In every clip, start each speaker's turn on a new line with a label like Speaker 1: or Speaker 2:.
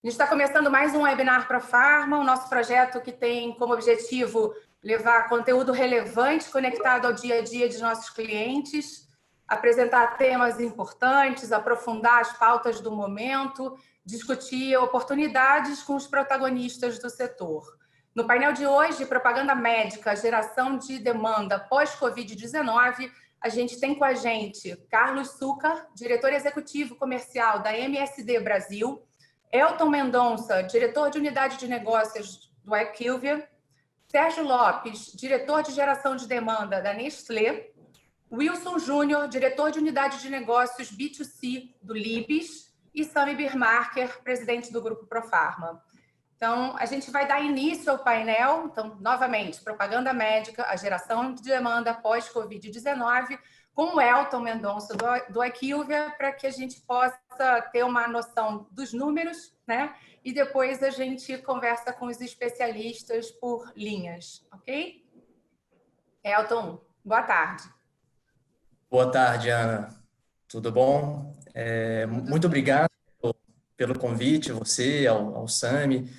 Speaker 1: A gente está começando mais um webinar Profarma, o nosso projeto que tem como objetivo levar conteúdo relevante conectado ao dia a dia de nossos clientes, apresentar temas importantes, aprofundar as pautas do momento, discutir oportunidades com os protagonistas do setor. No painel de hoje, Propaganda Médica, Geração de Demanda pós-Covid-19, a gente tem com a gente Carlos Sucar, diretor executivo comercial da MSD Brasil, Elton Mendonça, diretor de unidade de negócios do IQVIA, Sérgio Lopes, diretor de geração de demanda da Nestlé, Wilson Júnior, diretor de unidade de negócios B2C do Libes, e Sami Birmarker, presidente do Grupo Profarma. Então, a gente vai dar início ao painel. Então, novamente, propaganda médica, a geração de demanda pós-Covid-19, com o Elton Mendonça do IQVIA, para que a gente possa ter uma noção dos números, né? E depois a gente conversa com os especialistas por linhas, ok? Elton, boa tarde.
Speaker 2: Boa tarde, Ana. Tudo bom? Muito obrigado pelo convite, você, ao Sami.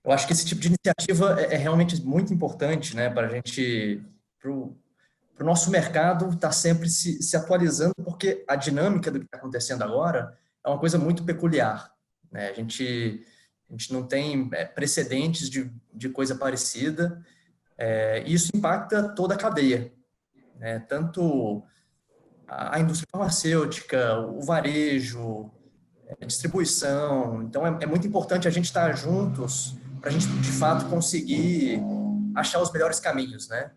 Speaker 2: Eu acho que esse tipo de iniciativa é realmente muito importante, né, para a gente, para o nosso mercado estar sempre se atualizando, porque a dinâmica do que está acontecendo agora é uma coisa muito peculiar, né? A gente não tem precedentes de coisa parecida, e isso impacta toda a cadeia, né? Tanto a indústria farmacêutica, o varejo, a distribuição. Então, é muito importante a gente estar juntos para a gente, de fato, conseguir achar os melhores caminhos, né?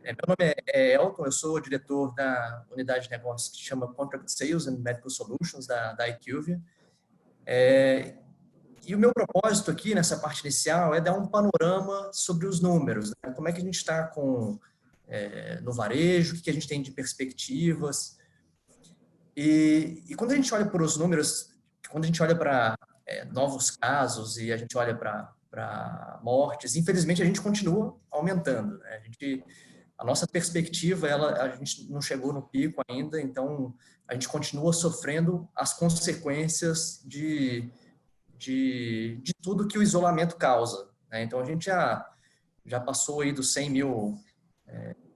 Speaker 2: Meu nome é Elton, eu sou o diretor da unidade de negócios que se chama Contract Sales and Medical Solutions, da IQVIA. E o meu propósito aqui, nessa parte inicial, é dar um panorama sobre os números, né? Como é que a gente está no varejo, o que a gente tem de perspectivas. E quando a gente olha para os números, quando a gente olha para novos casos e a gente olha para mortes, infelizmente a gente continua aumentando, né? A nossa perspectiva, a gente não chegou no pico ainda, então a gente continua sofrendo as consequências de tudo que o isolamento causa, né? Então a gente já passou aí dos 100 mil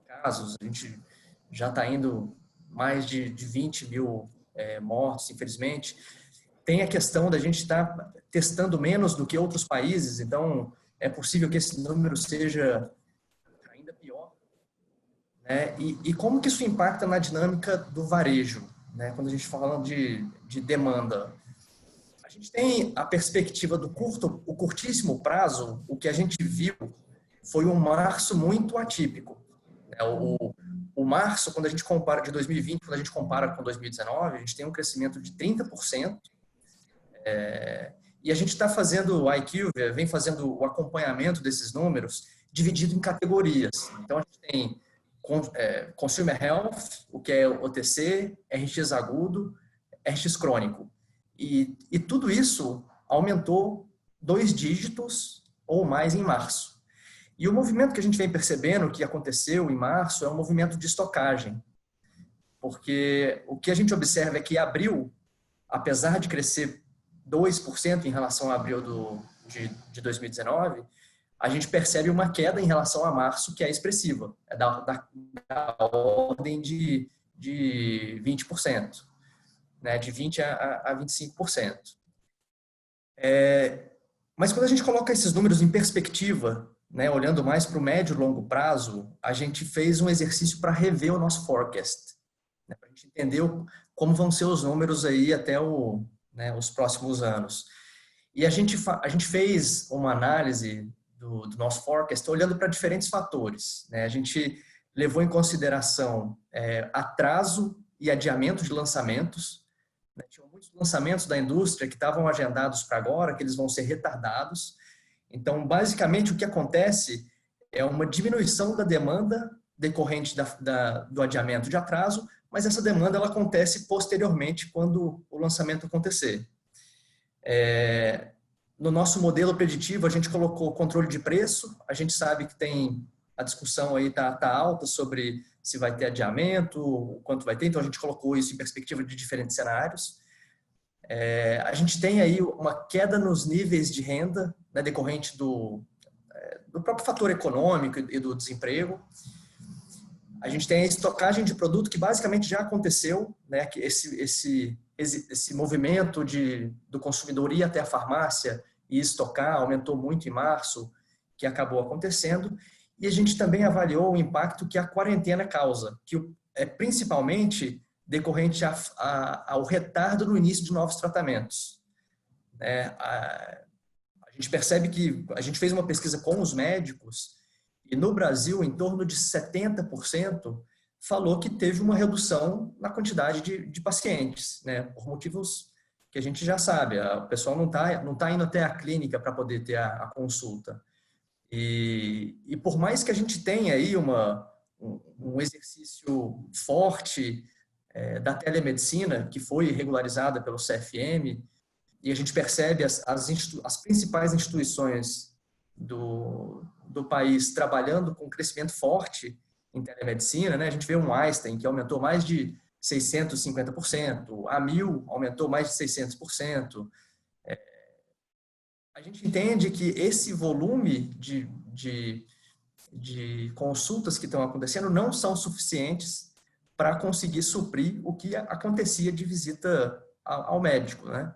Speaker 2: casos, a gente já está indo mais de 20 mil mortos, infelizmente. Tem a questão da gente estar testando menos do que outros países, então é possível que esse número seja ainda pior, né? E como que isso impacta na dinâmica do varejo, né? Quando a gente fala de demanda, a gente tem a perspectiva do o curtíssimo prazo. O que a gente viu foi um março muito atípico. O março, quando a gente compara de 2020, quando a gente compara com 2019, a gente tem um crescimento de 30%. E a gente está fazendo, a IQVIA vem fazendo o acompanhamento desses números dividido em categorias. Então, a gente tem Consumer Health, o que é OTC, RX agudo, RX crônico. E tudo isso aumentou 2 dígitos ou mais em março. E o movimento que a gente vem percebendo que aconteceu em março é um movimento de estocagem. Porque o que a gente observa é que abril, apesar de crescer 2% em relação a abril de 2019, a gente percebe uma queda em relação a março que é expressiva, é da ordem de 20%, né, de 20% a 25%. Mas quando a gente coloca esses números em perspectiva, né, olhando mais para o médio e longo prazo, a gente fez um exercício para rever o nosso forecast, né, para a gente entender como vão ser os números aí até os próximos anos. E a gente fez uma análise do nosso forecast olhando para diferentes fatores, né? A gente levou em consideração atraso e adiamento de lançamentos, né? Tinham muitos lançamentos da indústria que estavam agendados para agora, que eles vão ser retardados. Então, basicamente, o que acontece é uma diminuição da demanda decorrente do adiamento de atraso, mas essa demanda ela acontece posteriormente quando o lançamento acontecer. No nosso modelo preditivo, a gente colocou controle de preço. A gente sabe que tem a discussão aí tá alta sobre se vai ter adiamento, quanto vai ter, então a gente colocou isso em perspectiva de diferentes cenários. A gente tem aí uma queda nos níveis de renda, né, decorrente do próprio fator econômico e do desemprego. A gente tem a estocagem de produto que basicamente já aconteceu, né, que esse movimento do consumidor ir até a farmácia e estocar aumentou muito em março, que acabou acontecendo. E a gente também avaliou o impacto que a quarentena causa, que é principalmente decorrente ao retardo no início de novos tratamentos. A gente percebe que a gente fez uma pesquisa com os médicos e no Brasil, em torno de 70% falou que teve uma redução na quantidade de pacientes, né? Por motivos que a gente já sabe. O pessoal não tá indo até a clínica para poder ter a consulta. E por mais que a gente tenha aí um exercício forte da telemedicina, que foi regularizada pelo CFM, e a gente percebe as principais instituições do país trabalhando com crescimento forte em telemedicina, né? A gente vê um Einstein que aumentou mais de 650%, a Amil aumentou mais de 600%. A gente entende que esse volume de consultas que estão acontecendo não são suficientes para conseguir suprir o que acontecia de visita ao médico, né?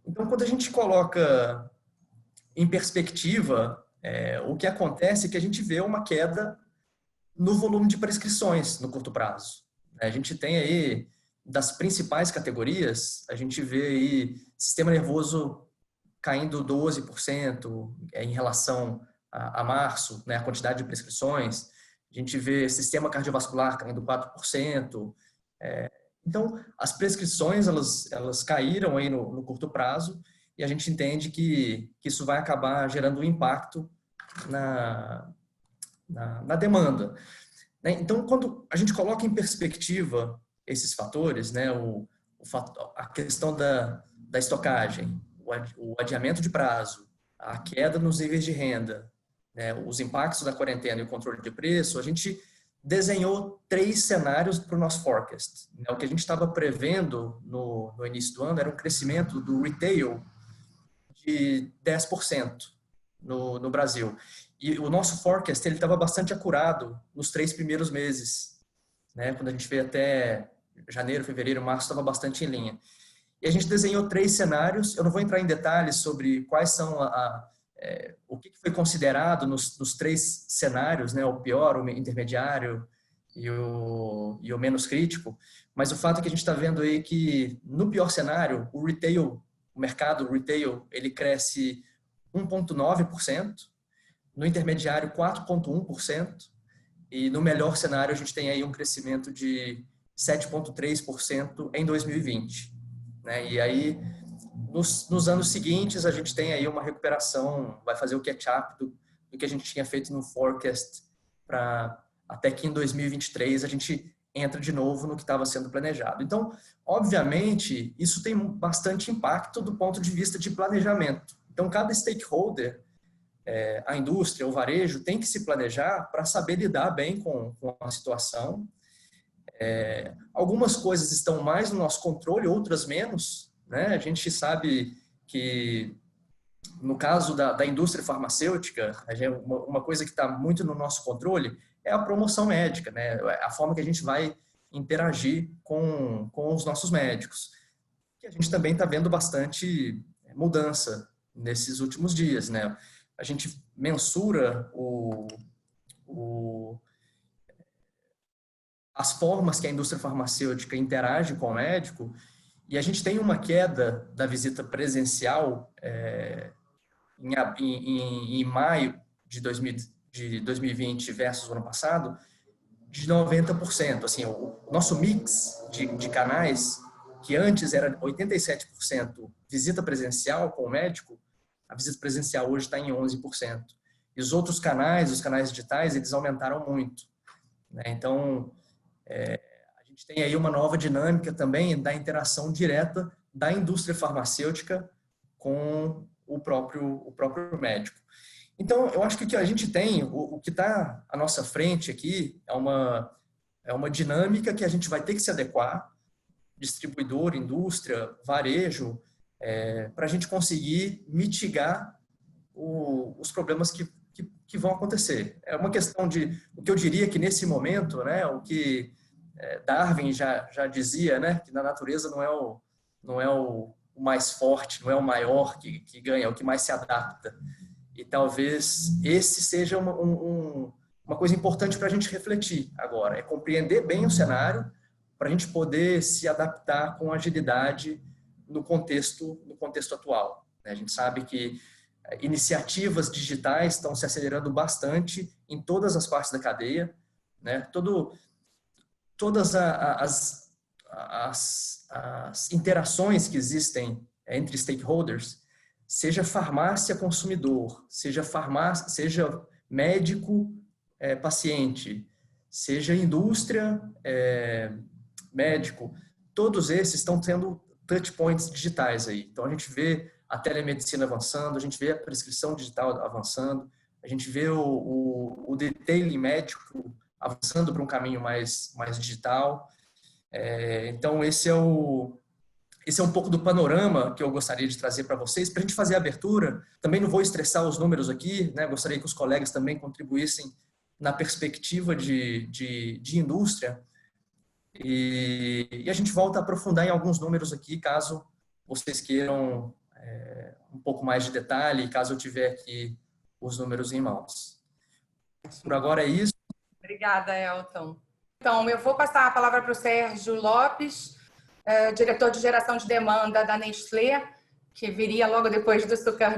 Speaker 2: Então, quando a gente coloca em perspectiva, o que acontece é que a gente vê uma queda no volume de prescrições no curto prazo. A gente tem aí, das principais categorias, a gente vê aí sistema nervoso caindo 12% em relação a março, né, a quantidade de prescrições. A gente vê sistema cardiovascular caindo 4%. Então, as prescrições, elas caíram aí no curto prazo e a gente entende que isso vai acabar gerando um impacto na demanda. Então, quando a gente coloca em perspectiva esses fatores, né, a questão da estocagem, o adiamento de prazo, a queda nos níveis de renda, né, os impactos da quarentena e o controle de preço, a gente desenhou 3 cenários para o nosso forecast. O que a gente estava prevendo no início do ano era um crescimento do retail de 10% no Brasil. E o nosso forecast estava bastante acurado nos 3 primeiros meses, né? Quando a gente veio até janeiro, fevereiro, março, estava bastante em linha. E a gente desenhou 3 cenários. Eu não vou entrar em detalhes sobre quais são o que foi considerado nos 3 cenários, né? O pior, o intermediário e o menos crítico. Mas o fato é que a gente está vendo aí que no pior cenário, o mercado retail, ele cresce 1,9%, no intermediário 4,1%, e no melhor cenário a gente tem aí um crescimento de 7,3% em 2020. Né? E aí, nos anos seguintes, a gente tem aí uma recuperação, vai fazer o catch-up do que a gente tinha feito no forecast, para até que em 2023 a gente entra de novo no que estava sendo planejado. Então, obviamente, isso tem bastante impacto do ponto de vista de planejamento. Então, cada stakeholder, a indústria, o varejo, tem que se planejar para saber lidar bem com a situação. Algumas coisas estão mais no nosso controle, outras menos, né? A gente sabe que, no caso da indústria farmacêutica, uma coisa que está muito no nosso controle é a promoção médica, né? A forma que a gente vai interagir com os nossos médicos. E a gente também está vendo bastante mudança nesses últimos dias, né? A gente mensura as formas que a indústria farmacêutica interage com o médico, e a gente tem uma queda da visita presencial em maio de 2020 versus o ano passado, de 90%. Assim, o nosso mix de canais, que antes era 87% visita presencial com o médico, a visita presencial hoje está em 11%. E os outros canais, os canais digitais, eles aumentaram muito. Né? Então, a gente tem aí uma nova dinâmica também da interação direta da indústria farmacêutica com o próprio médico. Então, eu acho que o que a gente tem, o que está à nossa frente aqui, é uma dinâmica que a gente vai ter que se adequar. distribuidor, indústria, varejo, para a gente conseguir mitigar os problemas que vão acontecer. É uma questão de, o que eu diria que nesse momento, né, o que Darwin já dizia, né, que na natureza não é o mais forte, não é o maior que ganha, é o que mais se adapta. E talvez esse seja uma coisa importante para a gente refletir agora, é compreender bem o cenário para a gente poder se adaptar com agilidade no contexto atual. A gente sabe que iniciativas digitais estão se acelerando bastante em todas as partes da cadeia, né? Todas as interações que existem entre stakeholders, seja farmácia consumidor, seja médico paciente, seja indústria médico, todos esses estão tendo touch points digitais aí. Então a gente vê a telemedicina avançando, a gente vê a prescrição digital avançando, a gente vê o detailing médico avançando para um caminho mais digital. Então esse é um pouco do panorama que eu gostaria de trazer para vocês, para a gente fazer a abertura. Também não vou estressar os números aqui, né? Gostaria que os colegas também contribuíssem na perspectiva de indústria. E a gente volta a aprofundar em alguns números aqui, caso vocês queiram um pouco mais de detalhe, caso eu tiver aqui os números em mãos. Por agora é isso.
Speaker 1: Obrigada, Elton. Então, eu vou passar a palavra para o Sérgio Lopes, diretor de geração de demanda da Nestlé, que viria logo depois do Sucar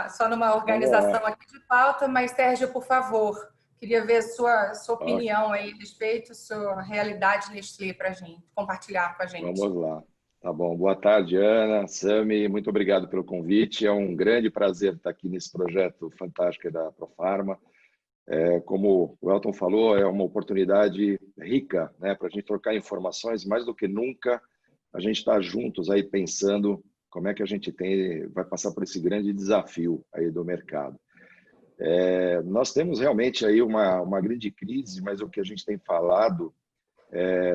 Speaker 1: só numa organização aqui de pauta. Mas, Sérgio, por favor, queria ver sua opinião aí a respeito, sua realidade Nestlé para a gente, compartilhar com a gente.
Speaker 3: Vamos lá. Tá bom. Boa tarde, Ana, Sami, muito obrigado pelo convite. É um grande prazer estar aqui nesse projeto fantástico da Profarma. Como o Elton falou, é uma oportunidade rica, né, para a gente trocar informações. Mais do que nunca, a gente está juntos aí pensando como é que a gente vai passar por esse grande desafio aí do mercado. Nós temos realmente aí uma grande crise, mas o que a gente tem falado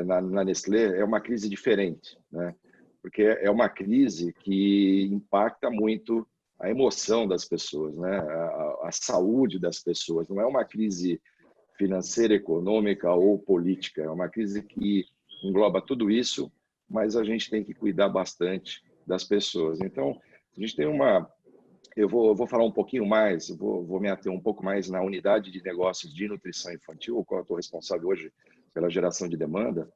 Speaker 3: na Nestlé é uma crise diferente, né? Porque é uma crise que impacta muito a emoção das pessoas, né? A saúde das pessoas. Não é uma crise financeira, econômica ou política, é uma crise que engloba tudo isso, mas a gente tem que cuidar bastante das pessoas. Então, a gente tem eu vou falar um pouquinho mais, vou me ater um pouco mais na unidade de negócios de nutrição infantil, qual eu estou responsável hoje pela geração de demanda,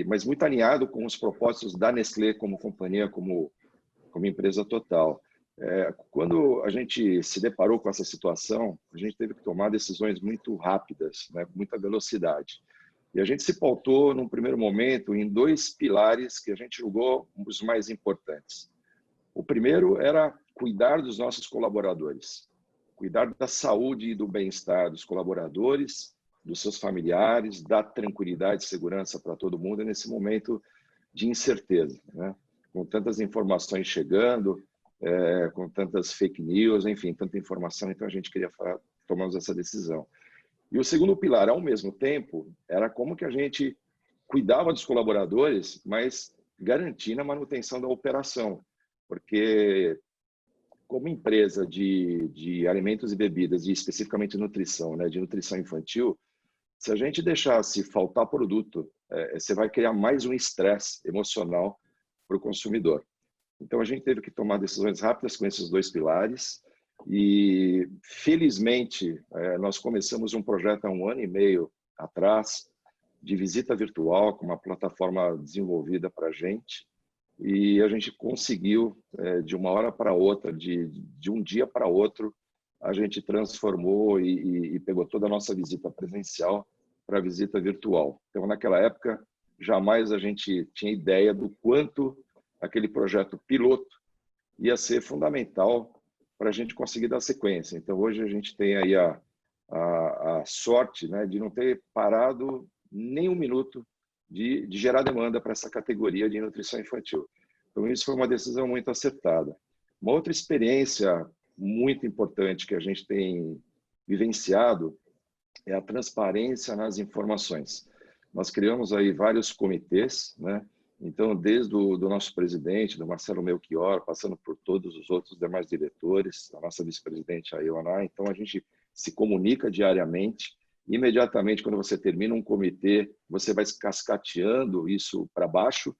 Speaker 3: mas muito alinhado com os propósitos da Nestlé como companhia, como empresa total. Quando a gente se deparou com essa situação, a gente teve que tomar decisões muito rápidas, né, com muita velocidade. E a gente se pautou, num primeiro momento, em 2 pilares que a gente julgou os mais importantes. O primeiro era cuidar dos nossos colaboradores, cuidar da saúde e do bem-estar dos colaboradores, dos seus familiares, dar tranquilidade e segurança para todo mundo nesse momento de incerteza, né? Com tantas informações chegando, com tantas fake news, enfim, tanta informação, então a gente queria tomar essa decisão. E o segundo pilar, ao mesmo tempo, era como que a gente cuidava dos colaboradores, mas garantindo a manutenção da operação, porque como empresa de alimentos e bebidas, e especificamente nutrição, né, de nutrição infantil, se a gente deixasse faltar produto, você vai criar mais um estresse emocional para o consumidor. Então, a gente teve que tomar decisões rápidas com esses 2 pilares e, felizmente, nós começamos um projeto há 1 ano e meio atrás de visita virtual com uma plataforma desenvolvida para a gente e a gente conseguiu, de uma hora para outra, de um dia para outro, a gente transformou e pegou toda a nossa visita presencial para a visita virtual. Então, naquela época, jamais a gente tinha ideia do quanto aquele projeto piloto ia ser fundamental para a gente conseguir dar sequência. Então, hoje a gente tem aí a sorte, né, de não ter parado nem 1 minuto de gerar demanda para essa categoria de nutrição infantil. Então, isso foi uma decisão muito acertada. Uma outra experiência muito importante que a gente tem vivenciado é a transparência nas informações. Nós criamos aí vários comitês, né, Então, desde do nosso presidente, do Marcelo Melchior, passando por todos os outros demais diretores, a nossa vice-presidente, a Ioana, então a gente se comunica diariamente. Imediatamente, quando você termina um comitê, você vai cascateando isso para baixo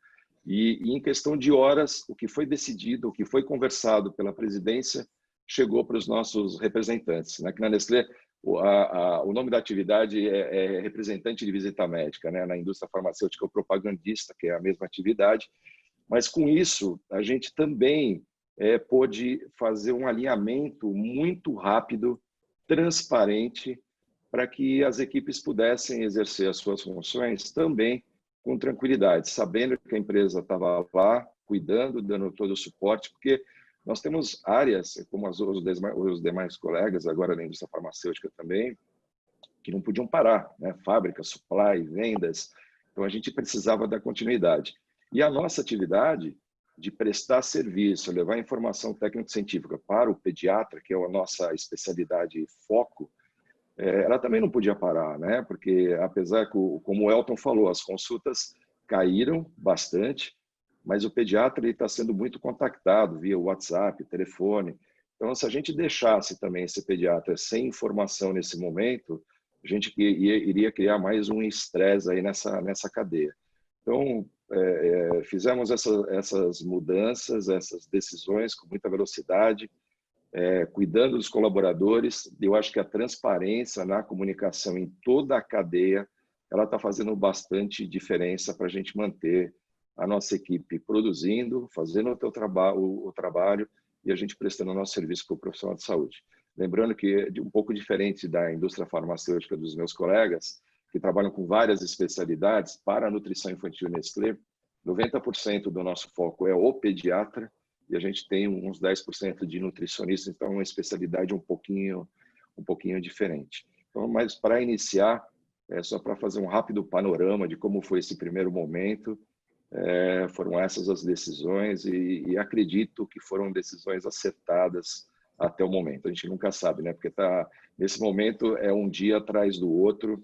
Speaker 3: e em questão de horas, o que foi decidido, o que foi conversado pela presidência, chegou para os nossos representantes. Aqui na Nestlé, o nome da atividade é representante de visita médica, né? Na indústria farmacêutica, o propagandista, que é a mesma atividade. Mas, com isso, a gente também pôde fazer um alinhamento muito rápido, transparente, para que as equipes pudessem exercer as suas funções também com tranquilidade, sabendo que a empresa estava lá, cuidando, dando todo o suporte, porque nós temos áreas, como os demais colegas, agora na indústria farmacêutica também, que não podiam parar, né? Fábrica, supply, vendas. Então, a gente precisava da continuidade. E a nossa atividade de prestar serviço, levar informação técnico-científica para o pediatra, que é a nossa especialidade foco, ela também não podia parar, né? Porque, apesar que, como o Elton falou, as consultas caíram bastante, mas o pediatra está sendo muito contactado via WhatsApp, telefone. Então, se a gente deixasse também esse pediatra sem informação nesse momento, a gente iria criar mais um estresse aí nessa cadeia. Então, fizemos essas mudanças, essas decisões com muita velocidade, cuidando dos colaboradores. Eu acho que a transparência na comunicação em toda a cadeia, ela está fazendo bastante diferença para a gente manter a nossa equipe produzindo, fazendo o trabalho e a gente prestando o nosso serviço para o profissional de saúde. Lembrando que, um pouco diferente da indústria farmacêutica dos meus colegas, que trabalham com várias especialidades, para a nutrição infantil Nestlé, 90% do nosso foco é o pediatra e a gente tem uns 10% de nutricionistas, então é uma especialidade um pouquinho diferente. Então, mas para iniciar, só para fazer um rápido panorama de como foi esse primeiro momento, foram essas as decisões e acredito que foram decisões acertadas até o momento. A gente nunca sabe, né? Porque nesse momento é um dia atrás do outro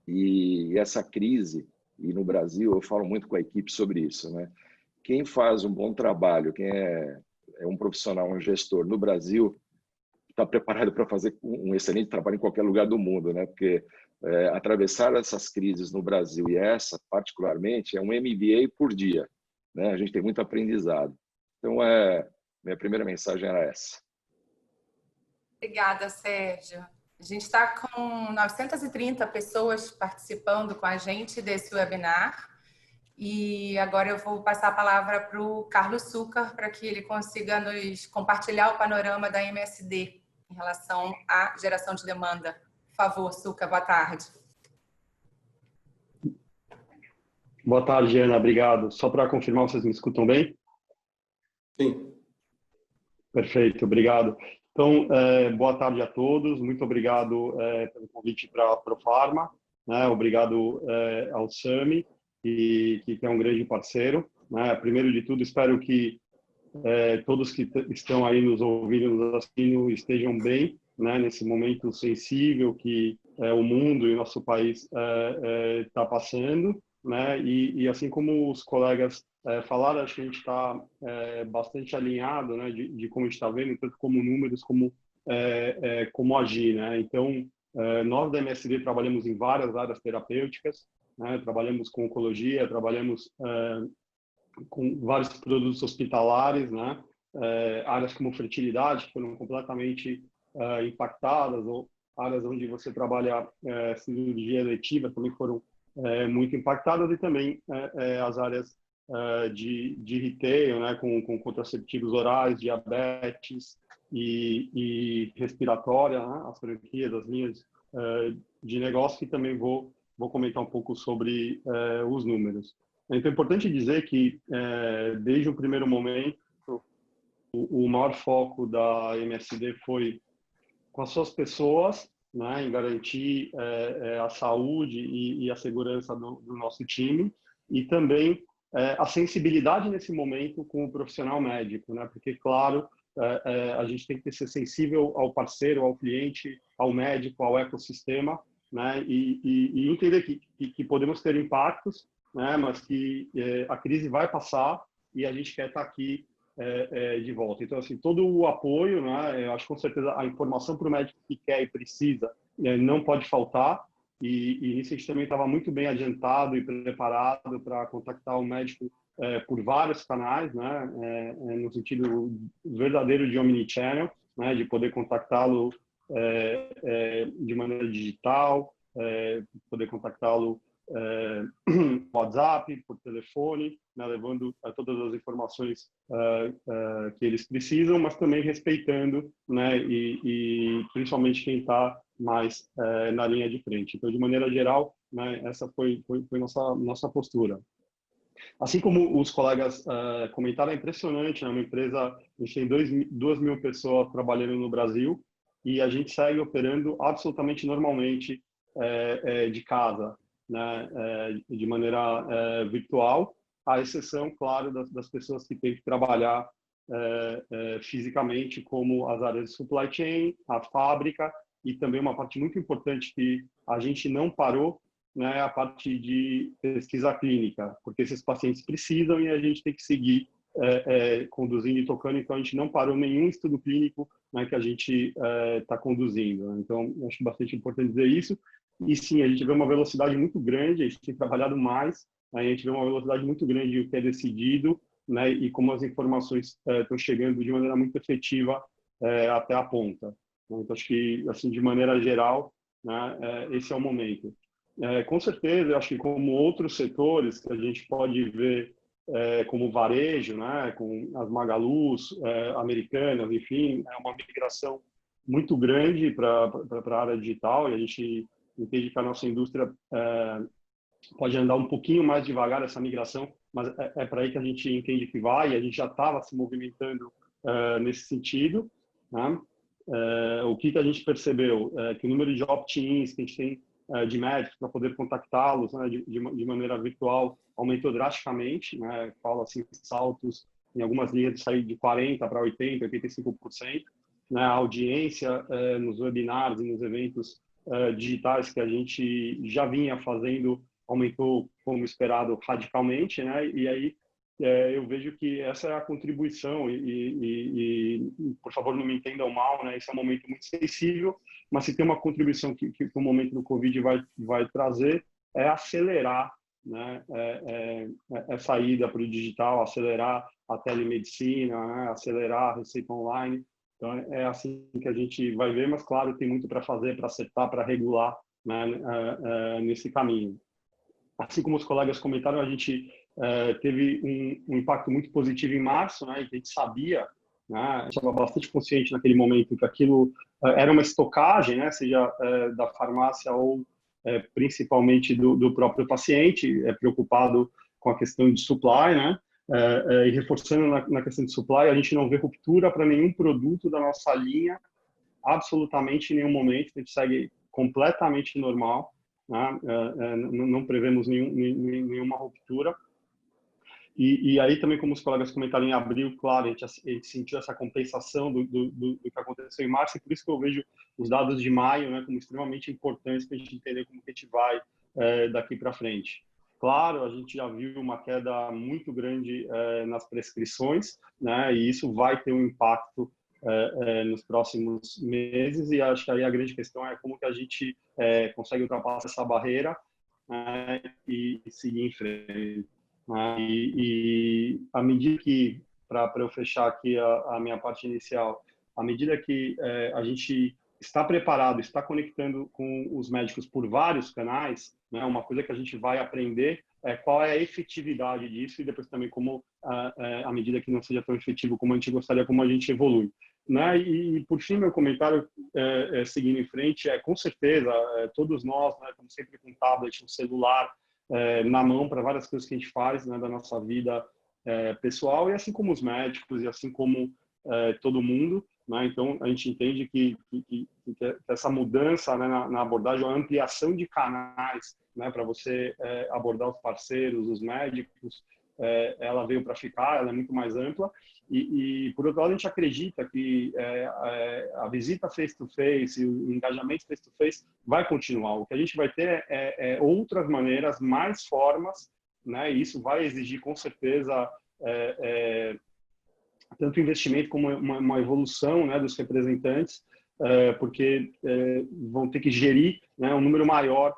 Speaker 3: e essa crise, e no Brasil eu falo muito com a equipe sobre isso, né? Quem faz um bom trabalho, quem é um profissional, um gestor no Brasil, está preparado para fazer um excelente trabalho em qualquer lugar do mundo, né? Porque atravessar essas crises no Brasil, e essa particularmente, é um MBA por dia, né? A gente tem muito aprendizado. Então, minha primeira mensagem era essa.
Speaker 1: Obrigada, Sérgio. A gente está com 930 pessoas participando com a gente desse webinar. E agora eu vou passar a palavra para o Carlos Súcar, para que ele consiga nos compartilhar o panorama da MSD em relação à geração de demanda. Por favor, Súcar, boa tarde.
Speaker 4: Boa tarde, Ana, obrigado. Só para confirmar, vocês me escutam bem?
Speaker 2: Sim.
Speaker 4: Perfeito, obrigado. Então, boa tarde a todos, muito obrigado pelo convite para a Profarma, né? Obrigado ao SAMI, que é um grande parceiro, né? Primeiro de tudo, espero que todos que estão aí nos ouvindo, nos assistindo, estejam bem, né? Nesse momento sensível que o mundo e o nosso país está passando, né? E assim como os colegas falaram, acho que a gente está bastante alinhado, né? De como a gente está vendo, tanto como números, como agir, né? Então, nós da MSD trabalhamos em várias áreas terapêuticas, né? Trabalhamos com oncologia, trabalhamos com vários produtos hospitalares, né? Áreas como fertilidade, que foram completamente impactadas, ou áreas onde você trabalha cirurgia eletiva também foram muito impactadas, e também as áreas de retail, né? Com contraceptivos orais, diabetes e respiratória, né? As franquias, as linhas de negócio, que também vou comentar um pouco sobre os números. Então, é importante dizer que, desde o primeiro momento, o maior foco da MSD foi com as suas pessoas, né, em garantir a saúde e a segurança do nosso time, e também a sensibilidade nesse momento com o profissional médico, né, porque, claro, a gente tem que ser sensível ao parceiro, ao cliente, ao médico, ao ecossistema, né, e entender que podemos ter impactos, né, mas que a crise vai passar e a gente quer estar aqui de volta. Então, assim, todo o apoio, né, eu acho que com certeza a informação para o médico que quer e precisa não pode faltar, e isso a gente também estava muito bem adiantado e preparado para contactar o médico por vários canais, né, no sentido verdadeiro de omnichannel, né, de poder contactá-lo de maneira digital, poder contactá-lo WhatsApp, por telefone, né, levando todas as informações que eles precisam, mas também respeitando, né, e principalmente quem está mais na linha de frente. Então, de maneira geral, né, essa foi nossa postura. Assim como os colegas comentaram, é impressionante, né, uma empresa, a gente tem 2.000 pessoas trabalhando no Brasil e a gente segue operando absolutamente normalmente de casa, né, de maneira virtual, à exceção, claro, das pessoas que têm que trabalhar fisicamente, como as áreas de supply chain, a fábrica, e também uma parte muito importante que a gente não parou, né, a parte de pesquisa clínica, porque esses pacientes precisam e a gente tem que seguir conduzindo e tocando, então a gente não parou nenhum estudo clínico, né, que a gente está conduzindo. Então, acho bastante importante dizer isso. E sim, a gente vê uma velocidade muito grande, a gente tem trabalhado mais, a gente vê uma velocidade muito grande do que é decidido, né, e como as informações estão chegando de maneira muito efetiva até a ponta. Então, acho que, assim, de maneira geral, né, esse é o momento. Com certeza, eu acho que como outros setores que a gente pode ver como varejo, né, com as Magalus, Americanas, enfim, é uma migração muito grande para a área digital e a gente entende que a nossa indústria pode andar um pouquinho mais devagar essa migração, mas é para aí que a gente entende que vai e a gente já estava se movimentando nesse sentido, né? O que a gente percebeu que o número de opt-ins que a gente tem de médicos para poder contactá-los, né, de maneira virtual aumentou drasticamente, né? Falo assim, saltos em algumas linhas de sair de 40% para 80%, 85%, né? A audiência nos webinars e nos eventos digitais que a gente já vinha fazendo aumentou, como esperado, radicalmente, né? E aí eu vejo que essa é a contribuição e, por favor, não me entendam mal, né? Esse é um momento muito sensível, mas se tem uma contribuição que o momento do Covid vai trazer é acelerar, né? Essa ida para o digital, acelerar a telemedicina, né? Acelerar a receita online. Então, é assim que a gente vai ver, mas, claro, tem muito para fazer, para acertar, para regular, né? Nesse caminho. Assim como os colegas comentaram, a gente teve um impacto muito positivo em março, né, e que a gente sabia, né, a gente estava bastante consciente naquele momento que aquilo era uma estocagem, né, seja da farmácia ou principalmente do próprio paciente, preocupado com a questão de supply, né, e reforçando na questão de supply, a gente não vê ruptura para nenhum produto da nossa linha, absolutamente em nenhum momento, a gente segue completamente normal. Né? Não prevemos nenhuma ruptura. E aí também, como os colegas comentaram, em abril, claro, a gente sentiu essa compensação do que aconteceu em março, e por isso que eu vejo os dados de maio, né, como extremamente importantes para a gente entender como que a gente vai daqui para frente. Claro, a gente já viu uma queda muito grande nas prescrições, né, e isso vai ter um impacto nos próximos meses, e acho que aí a grande questão é como que a gente consegue ultrapassar essa barreira e seguir em frente. E à medida que, para eu fechar aqui a minha parte inicial, à medida que a gente está preparado, está conectando com os médicos por vários canais, né, uma coisa que a gente vai aprender é qual é a efetividade disso e depois também como, à medida que não seja tão efetivo como a gente gostaria, como a gente evolui. Né? E por fim, meu comentário, seguindo em frente, com certeza, todos nós, né, como sempre com tablet, um celular na mão para várias coisas que a gente faz, né, da nossa vida pessoal, e assim como os médicos, e assim como todo mundo, né? Então, a gente entende que essa mudança, né, na abordagem, a ampliação de canais, né, para você abordar os parceiros, os médicos, ela veio para ficar, ela é muito mais ampla. E por outro lado, a gente acredita que a visita face-to-face, o engajamento face-to-face vai continuar. O que a gente vai ter é outras maneiras, mais formas né? E isso vai exigir, com certeza, tanto investimento como uma evolução, né, dos representantes, porque vão ter que gerir, né, um número maior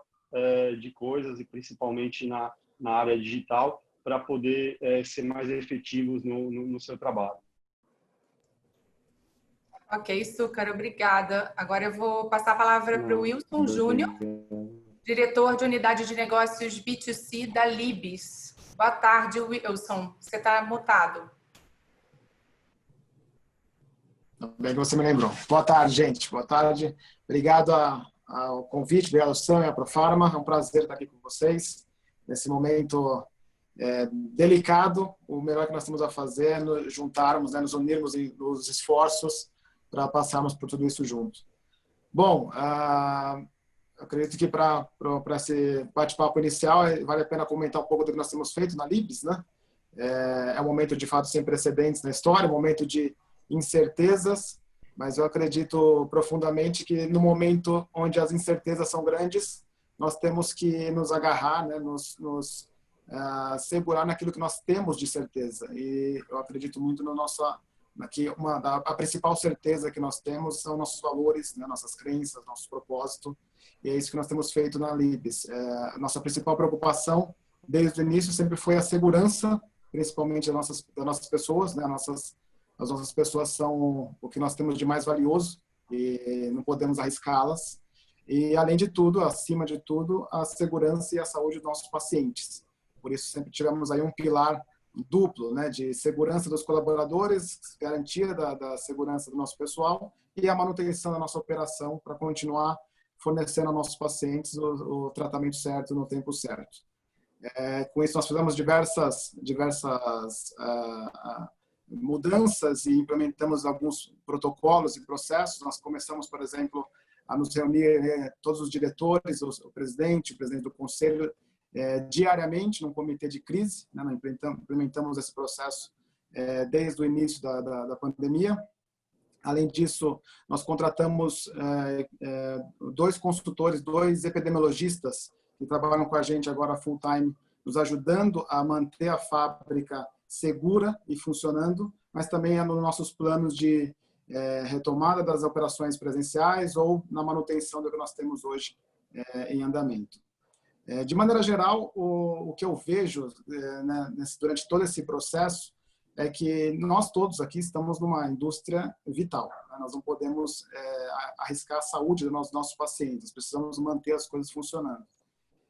Speaker 4: de coisas, e principalmente na área digital, para poder ser mais efetivos no seu trabalho.
Speaker 1: Ok, Súcar, obrigada. Agora eu vou passar a palavra para o Wilson Júnior, diretor de unidade de negócios B2C da Libis. Boa tarde, Wilson. Você está mutado.
Speaker 5: Bem que você me lembrou. Boa tarde, gente. Boa tarde. Obrigado ao convite, obrigado ao Sam e à Profarma. É um prazer estar aqui com vocês nesse momento delicado. O melhor que nós temos a fazer é nos juntarmos, né, nos unirmos nos esforços para passarmos por tudo isso junto. Bom, acredito que para esse bate-papo inicial vale a pena comentar um pouco do que nós temos feito na Libis, né? É um momento de fato sem precedentes na história, um momento de incertezas, mas eu acredito profundamente que no momento onde as incertezas são grandes, nós temos que nos agarrar, né, nos segurar naquilo que nós temos de certeza. E eu acredito muito no a principal certeza que nós temos são nossos valores, né, nossas crenças, nosso propósito, e é isso que nós temos feito na Libis. A nossa principal preocupação desde o início sempre foi a segurança, principalmente das nossas pessoas, né, as nossas pessoas são o que nós temos de mais valioso e não podemos arriscá-las. E, além de tudo, acima de tudo, a segurança e a saúde dos nossos pacientes. Por isso, sempre tivemos aí um pilar duplo, né, de segurança dos colaboradores, garantia da segurança do nosso pessoal e a manutenção da nossa operação para continuar fornecendo aos nossos pacientes o tratamento certo no tempo certo. Com isso, nós fizemos diversas mudanças e implementamos alguns protocolos e processos. Nós começamos, por exemplo, a nos reunir, todos os diretores, o presidente do conselho, diariamente num comitê de crise, né? Nós implementamos esse processo desde o início da pandemia. Além disso, nós contratamos 2 consultores, 2 epidemiologistas que trabalham com a gente agora full time, nos ajudando a manter a fábrica segura e funcionando, mas também nos nossos planos de retomada das operações presenciais ou na manutenção do que nós temos hoje em andamento. De maneira geral, o que eu vejo durante todo esse processo é que nós todos aqui estamos numa indústria vital, né? Nós não podemos arriscar a saúde dos nossos pacientes, precisamos manter as coisas funcionando.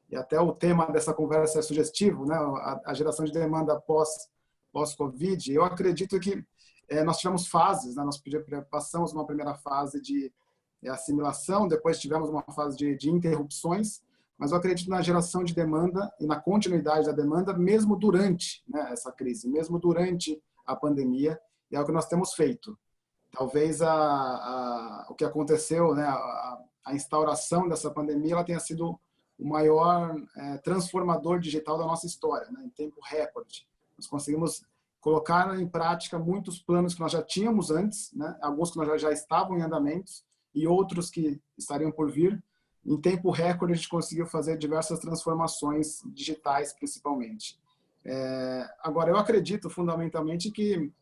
Speaker 5: E até o tema dessa conversa é sugestivo, né? A geração de demanda pós-Covid. Eu acredito que nós tivemos fases, né? Nós passamos uma primeira fase de assimilação, depois tivemos uma fase de interrupções, mas eu acredito na geração de demanda e na continuidade da demanda, mesmo durante, né, essa crise, mesmo durante a pandemia, e é o que nós temos feito. Talvez o que aconteceu, né, a instauração dessa pandemia, ela tenha sido o maior transformador digital da nossa história, né, em tempo recorde. Nós conseguimos colocar em prática muitos planos que nós já tínhamos antes, né, alguns que nós já estavam em andamentos e outros que estariam por vir. Em tempo recorde, a gente conseguiu fazer diversas transformações digitais, principalmente. Agora, eu acredito fundamentalmente que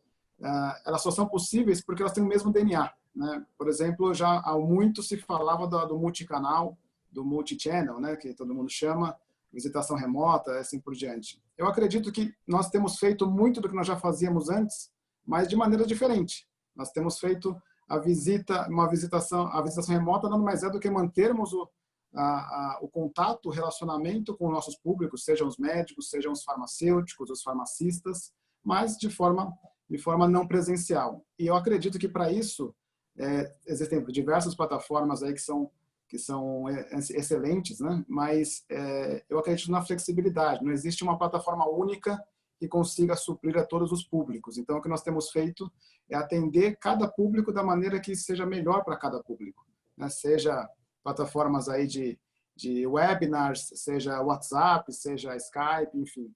Speaker 5: elas só são possíveis porque elas têm o mesmo DNA, né? Por exemplo, já há muito se falava do multicanal, do multichannel, né, que todo mundo chama, visitação remota, assim por diante. Eu acredito que nós temos feito muito do que nós já fazíamos antes, mas de maneira diferente. Nós temos feito a visitação remota nada mais é do que mantermos o contato, o relacionamento com nossos públicos, sejam os médicos, sejam os farmacêuticos, os farmacistas, mas de forma não presencial. E eu acredito que para isso existem diversas plataformas aí que são excelentes, né? Mas eu acredito na flexibilidade. Não existe uma plataforma única que consiga suprir a todos os públicos. Então, o que nós temos feito é atender cada público da maneira que seja melhor para cada público, né? Seja plataformas aí de webinars, seja WhatsApp, seja Skype, enfim.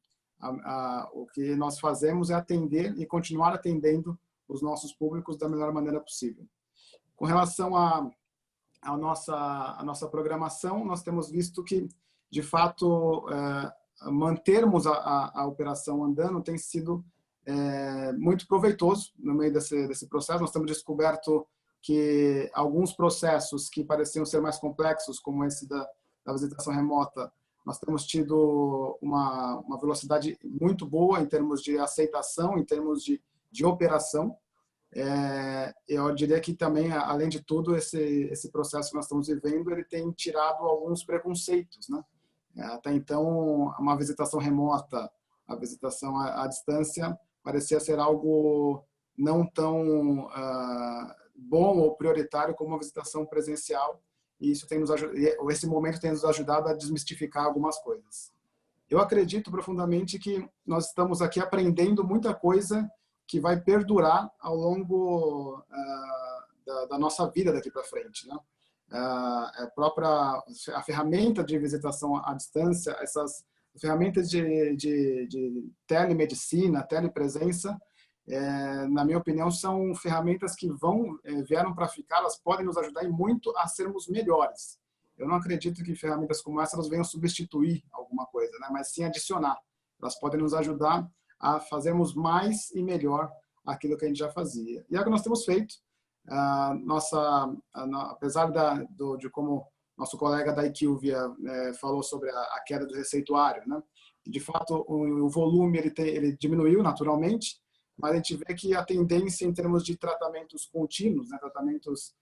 Speaker 5: O que nós fazemos é atender e continuar atendendo os nossos públicos da melhor maneira possível. Com relação à nossa programação, nós temos visto que, de fato, mantermos a operação andando tem sido muito proveitoso no meio desse processo. Nós temos descoberto que alguns processos que pareciam ser mais complexos, como esse da visitação remota, nós temos tido uma velocidade muito boa em termos de aceitação, em termos de operação. Eu diria que também, além de tudo, esse processo que nós estamos vivendo, ele tem tirado alguns preconceitos, né? Até então, uma visitação remota, a visitação à distância, parecia ser algo não tão bom ou prioritário como uma visitação presencial, e isso esse momento tem nos ajudado a desmistificar algumas coisas. Eu acredito profundamente que nós estamos aqui aprendendo muita coisa que vai perdurar ao longo da nossa vida daqui para frente, né? A ferramenta de visitação à distância, essas ferramentas de telemedicina, telepresença, na minha opinião, são ferramentas que vieram para ficar, elas podem nos ajudar e muito a sermos melhores. Eu não acredito que ferramentas como essa elas venham substituir alguma coisa, né? Mas sim adicionar. Elas podem nos ajudar a fazermos mais e melhor aquilo que a gente já fazia. E é o que nós temos feito. Apesar de como nosso colega da IQVIA falou sobre a queda do receituário, né? De fato, o volume ele diminuiu naturalmente, mas a gente vê que a tendência em termos de tratamentos contínuos, né, tratamentos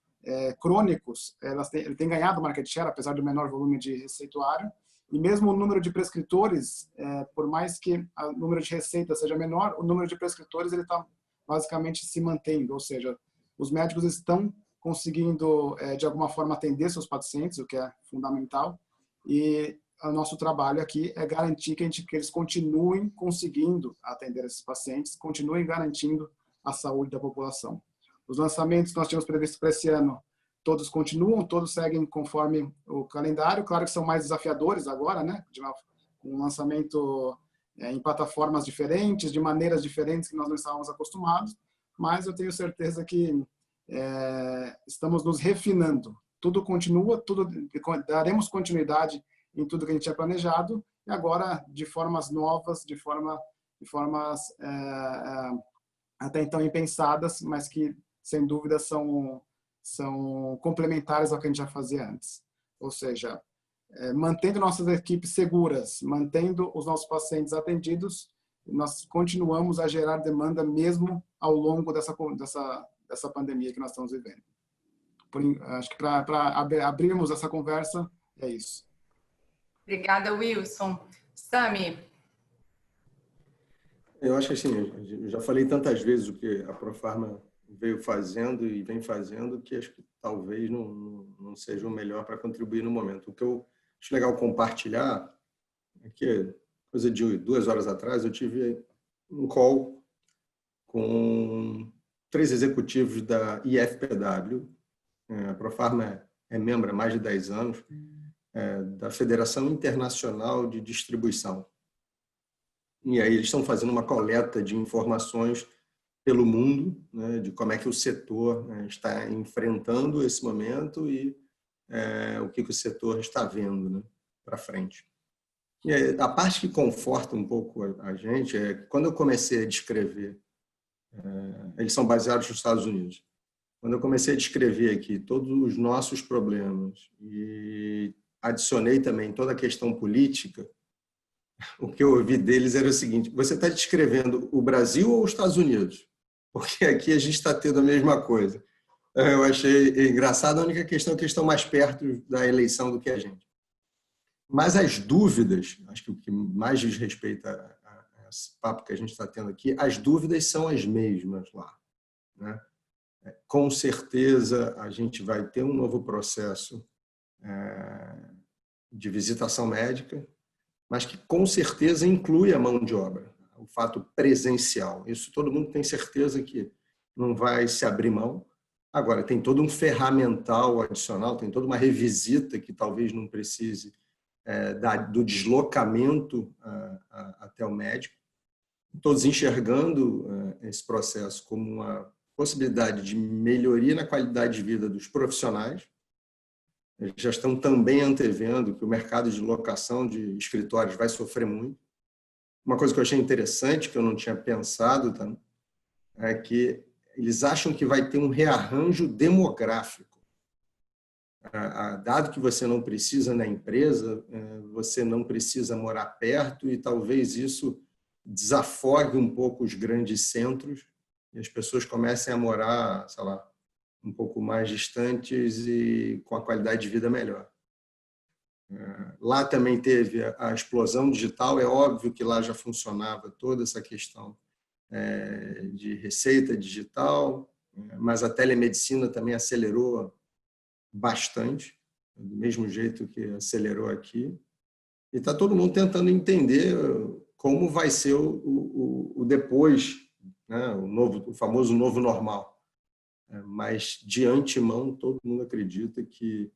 Speaker 5: crônicos, ele tem ganhado market share, apesar do menor volume de receituário, e mesmo o número de prescritores, por mais que o número de receitas seja menor, o número de prescritores ele está basicamente se mantendo, ou seja, os médicos estão conseguindo, de alguma forma, atender seus pacientes, o que é fundamental, e o nosso trabalho aqui é garantir que eles continuem conseguindo atender esses pacientes, continuem garantindo a saúde da população. Os lançamentos que nós tínhamos previsto para esse ano, todos continuam, todos seguem conforme o calendário. Claro que são mais desafiadores agora, né? Com um lançamento em plataformas diferentes, de maneiras diferentes que nós não estávamos acostumados, mas eu tenho certeza que estamos nos refinando. Tudo continua, daremos continuidade em tudo que a gente tinha planejado, e agora de formas novas, de formas até então impensadas, mas que, sem dúvida, são complementares ao que a gente já fazia antes. Ou seja, mantendo nossas equipes seguras, mantendo os nossos pacientes atendidos, nós continuamos a gerar demanda mesmo ao longo dessa pandemia que nós estamos vivendo. Acho que para abrirmos essa conversa, é isso.
Speaker 1: Obrigada, Wilson. Sami?
Speaker 6: Eu acho que assim, eu já falei tantas vezes o que a Profarma veio fazendo e vem fazendo, que acho que talvez não seja o melhor para contribuir no momento. O que eu acho legal compartilhar é que, coisa de 2 horas atrás, eu tive um call com 3 executivos da IFPW. A Profarma é membro há mais de 10 anos, da Federação Internacional de Distribuição. E aí eles estão fazendo uma coleta de informações pelo mundo, né, de como é que o setor está enfrentando esse momento e o que o setor está vendo, né, para frente. E a parte que conforta um pouco a gente é que quando eu comecei a descrever, eles são baseados nos Estados Unidos, quando eu comecei a descrever aqui todos os nossos problemas e adicionei também toda a questão política, o que eu ouvi deles era o seguinte: você está descrevendo o Brasil ou os Estados Unidos? Porque aqui a gente está tendo a mesma coisa. Eu achei engraçado, a única questão é que eles estão mais perto da eleição do que a gente. Mas as dúvidas, acho que o que mais diz respeito a esse papo que a gente está tendo aqui, as dúvidas são as mesmas lá, né? Com certeza a gente vai ter um novo processo de visitação médica, mas que com certeza inclui a mão de obra, o fato presencial. Isso todo mundo tem certeza que não vai se abrir mão. Agora, tem todo um ferramental adicional, tem toda uma revisita que talvez não precise do deslocamento até o médico. Todos enxergando esse processo como uma possibilidade de melhoria na qualidade de vida dos profissionais, já estão também antevendo que o mercado de locação de escritórios vai sofrer muito. Uma coisa que eu achei interessante, que eu não tinha pensado, tá, é que eles acham que vai ter um rearranjo demográfico. Dado que você não precisa na empresa, você não precisa morar perto e talvez isso desafogue um pouco os grandes centros e as pessoas comecem a morar, sei lá, um pouco mais distantes e com a qualidade de vida melhor. Lá também teve a explosão digital, é óbvio que lá já funcionava toda essa questão de receita digital, mas a telemedicina também acelerou bastante, do mesmo jeito que acelerou aqui. E está todo mundo tentando entender como vai ser o depois, né? O famoso novo normal. Mas, de antemão, todo mundo acredita que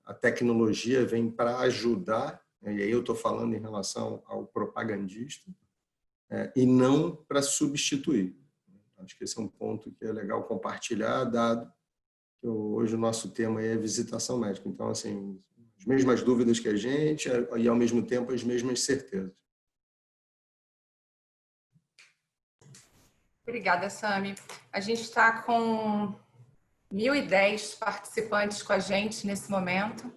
Speaker 6: a tecnologia vem para ajudar, e aí eu estou falando em relação ao propagandista, e não para substituir. Acho que esse é um ponto que é legal compartilhar, dado que hoje o nosso tema é visitação médica. Então, assim, as mesmas dúvidas que a gente e, ao mesmo tempo, as mesmas certezas.
Speaker 1: Obrigada, Sami. A gente está com 1.010 participantes com a gente nesse momento.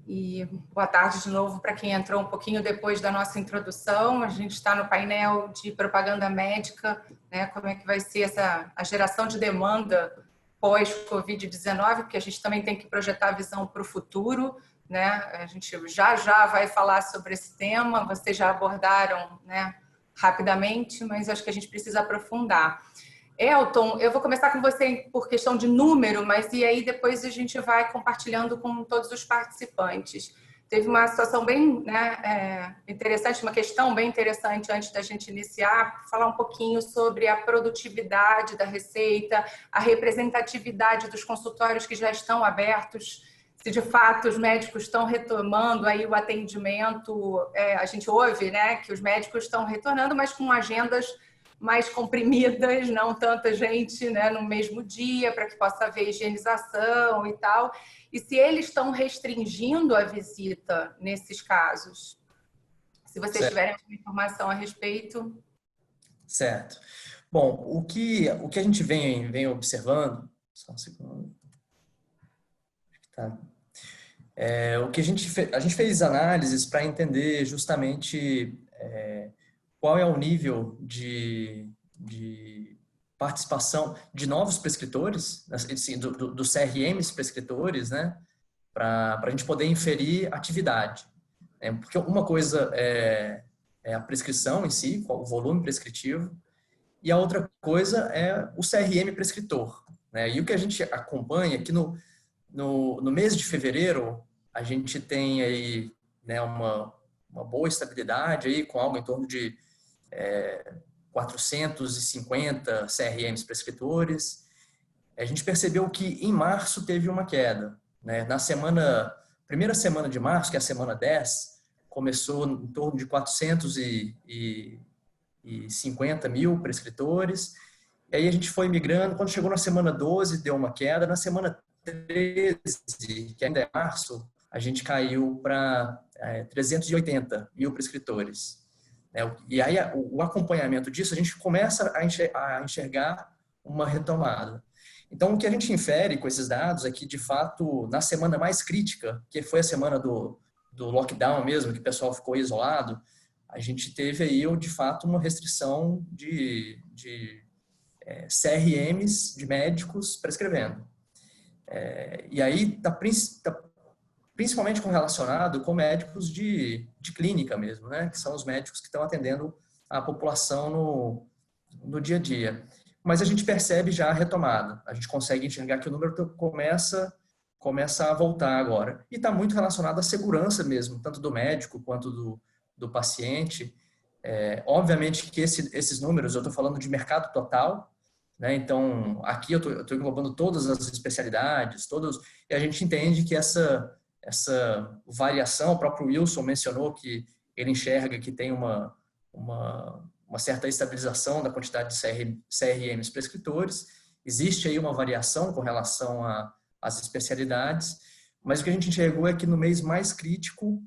Speaker 1: E boa tarde de novo para quem entrou um pouquinho depois da nossa introdução. A gente está no painel de propaganda médica, né? Como é que vai ser a geração de demanda pós-Covid-19, porque a gente também tem que projetar a visão para o futuro, né? A gente já vai falar sobre esse tema, vocês já abordaram, né, rapidamente, mas acho que a gente precisa aprofundar. Elton, eu vou começar com você por questão de número, mas e aí depois a gente vai compartilhando com todos os participantes. Teve uma situação bem, né, interessante, uma questão bem interessante antes da gente iniciar, falar um pouquinho sobre a produtividade da receita, a representatividade dos consultórios que já estão abertos, se de fato os médicos estão retomando aí o atendimento. A gente ouve, né, que os médicos estão retornando, mas com agendas mais comprimidas, não tanta gente, né, no mesmo dia, para que possa haver higienização e tal. E se eles estão restringindo a visita nesses casos? Se vocês tiverem alguma informação a respeito.
Speaker 2: Certo. Bom, o que a gente vem observando... Só um segundo. Tá. O que a gente fez análises para entender justamente qual é o nível de participação de novos prescritores, assim, dos CRMs prescritores, né, para a gente poder inferir atividade. Porque uma coisa é a prescrição em si, o volume prescritivo, e a outra coisa é o CRM prescritor, né? E o que a gente acompanha aqui no mês de fevereiro, a gente tem aí, né, uma boa estabilidade aí, com algo em torno de 450 CRMs prescritores. A gente percebeu que em março teve uma queda, né? Na primeira semana de março, que é a semana 10, começou em torno de 450 mil prescritores. E aí a gente foi migrando. Quando chegou na semana 12, deu uma queda. Na semana 13, que ainda é março, a gente caiu para 380 mil prescritores. E aí o acompanhamento disso, a gente começa a enxergar uma retomada. Então, o que a gente infere com esses dados é que, de fato, na semana mais crítica, que foi a semana do lockdown mesmo, que o pessoal ficou isolado, a gente teve aí, de fato, uma restrição de CRMs de médicos prescrevendo. E aí está principalmente correlacionado com médicos de clínica mesmo, né? Que são os médicos que estão atendendo a população no dia a dia. Mas a gente percebe já a retomada. A gente consegue enxergar que o número começa a voltar agora. E está muito relacionado à segurança mesmo, tanto do médico quanto do paciente. Obviamente que esses números, eu estou falando de mercado total, né? Então, aqui eu estou englobando todas as especialidades, e a gente entende que essa variação, o próprio Wilson mencionou que ele enxerga que tem uma certa estabilização da quantidade de CRMs prescritores. Existe aí uma variação com relação às especialidades, Mas o que a gente enxergou é que no mês mais crítico,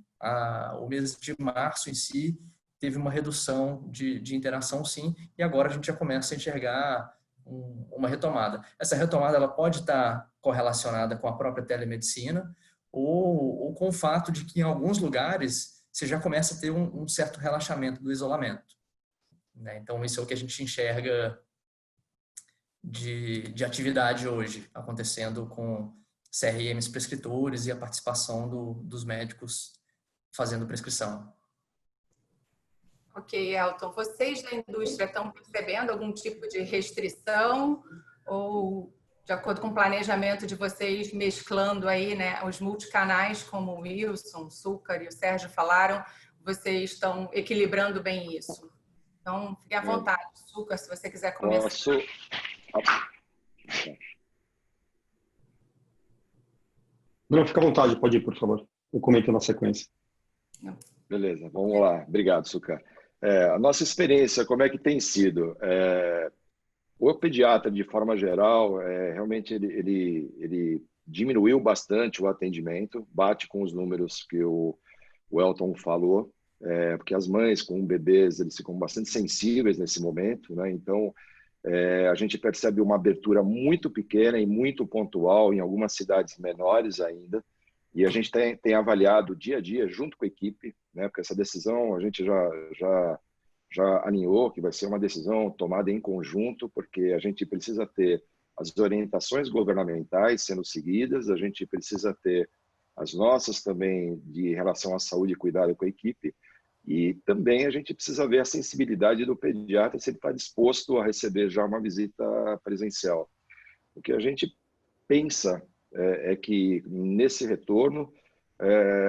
Speaker 2: o mês de março em si, teve uma redução de interação, sim, e agora a gente já começa a enxergar uma retomada. Essa retomada ela pode estar correlacionada com a própria telemedicina ou com o fato de que em alguns lugares você já começa a ter um certo relaxamento do isolamento, né? Então, isso é o que a gente enxerga de atividade hoje, acontecendo com CRMs prescritores e a participação dos médicos fazendo prescrição.
Speaker 1: Ok, Elton. Vocês da indústria estão percebendo algum tipo de restrição ou, de acordo com o planejamento de vocês, mesclando aí, né, os multicanais, como o Wilson, o Súcar e o Sérgio falaram, vocês estão equilibrando bem isso? Então, fique à vontade, Súcar, se você quiser começar.
Speaker 4: Não, fica à vontade, pode ir, por favor. Eu comento na sequência.
Speaker 3: Beleza, vamos lá. Obrigado, Súcar. A nossa experiência, como é que tem sido? O pediatra, de forma geral, realmente ele diminuiu bastante o atendimento, bate com os números que o Elton falou, porque as mães com bebês eles ficam bastante sensíveis nesse momento, né? Então, a gente percebe uma abertura muito pequena e muito pontual em algumas cidades menores ainda, e a gente tem avaliado dia a dia junto com a equipe, né? Porque essa decisão a gente já alinhou que vai ser uma decisão tomada em conjunto, porque a gente precisa ter as orientações governamentais sendo seguidas, a gente precisa ter as nossas também de relação à saúde e cuidado com a equipe, e também a gente precisa ver a sensibilidade do pediatra se ele está disposto a receber já uma visita presencial. O que a gente pensa é que nesse retorno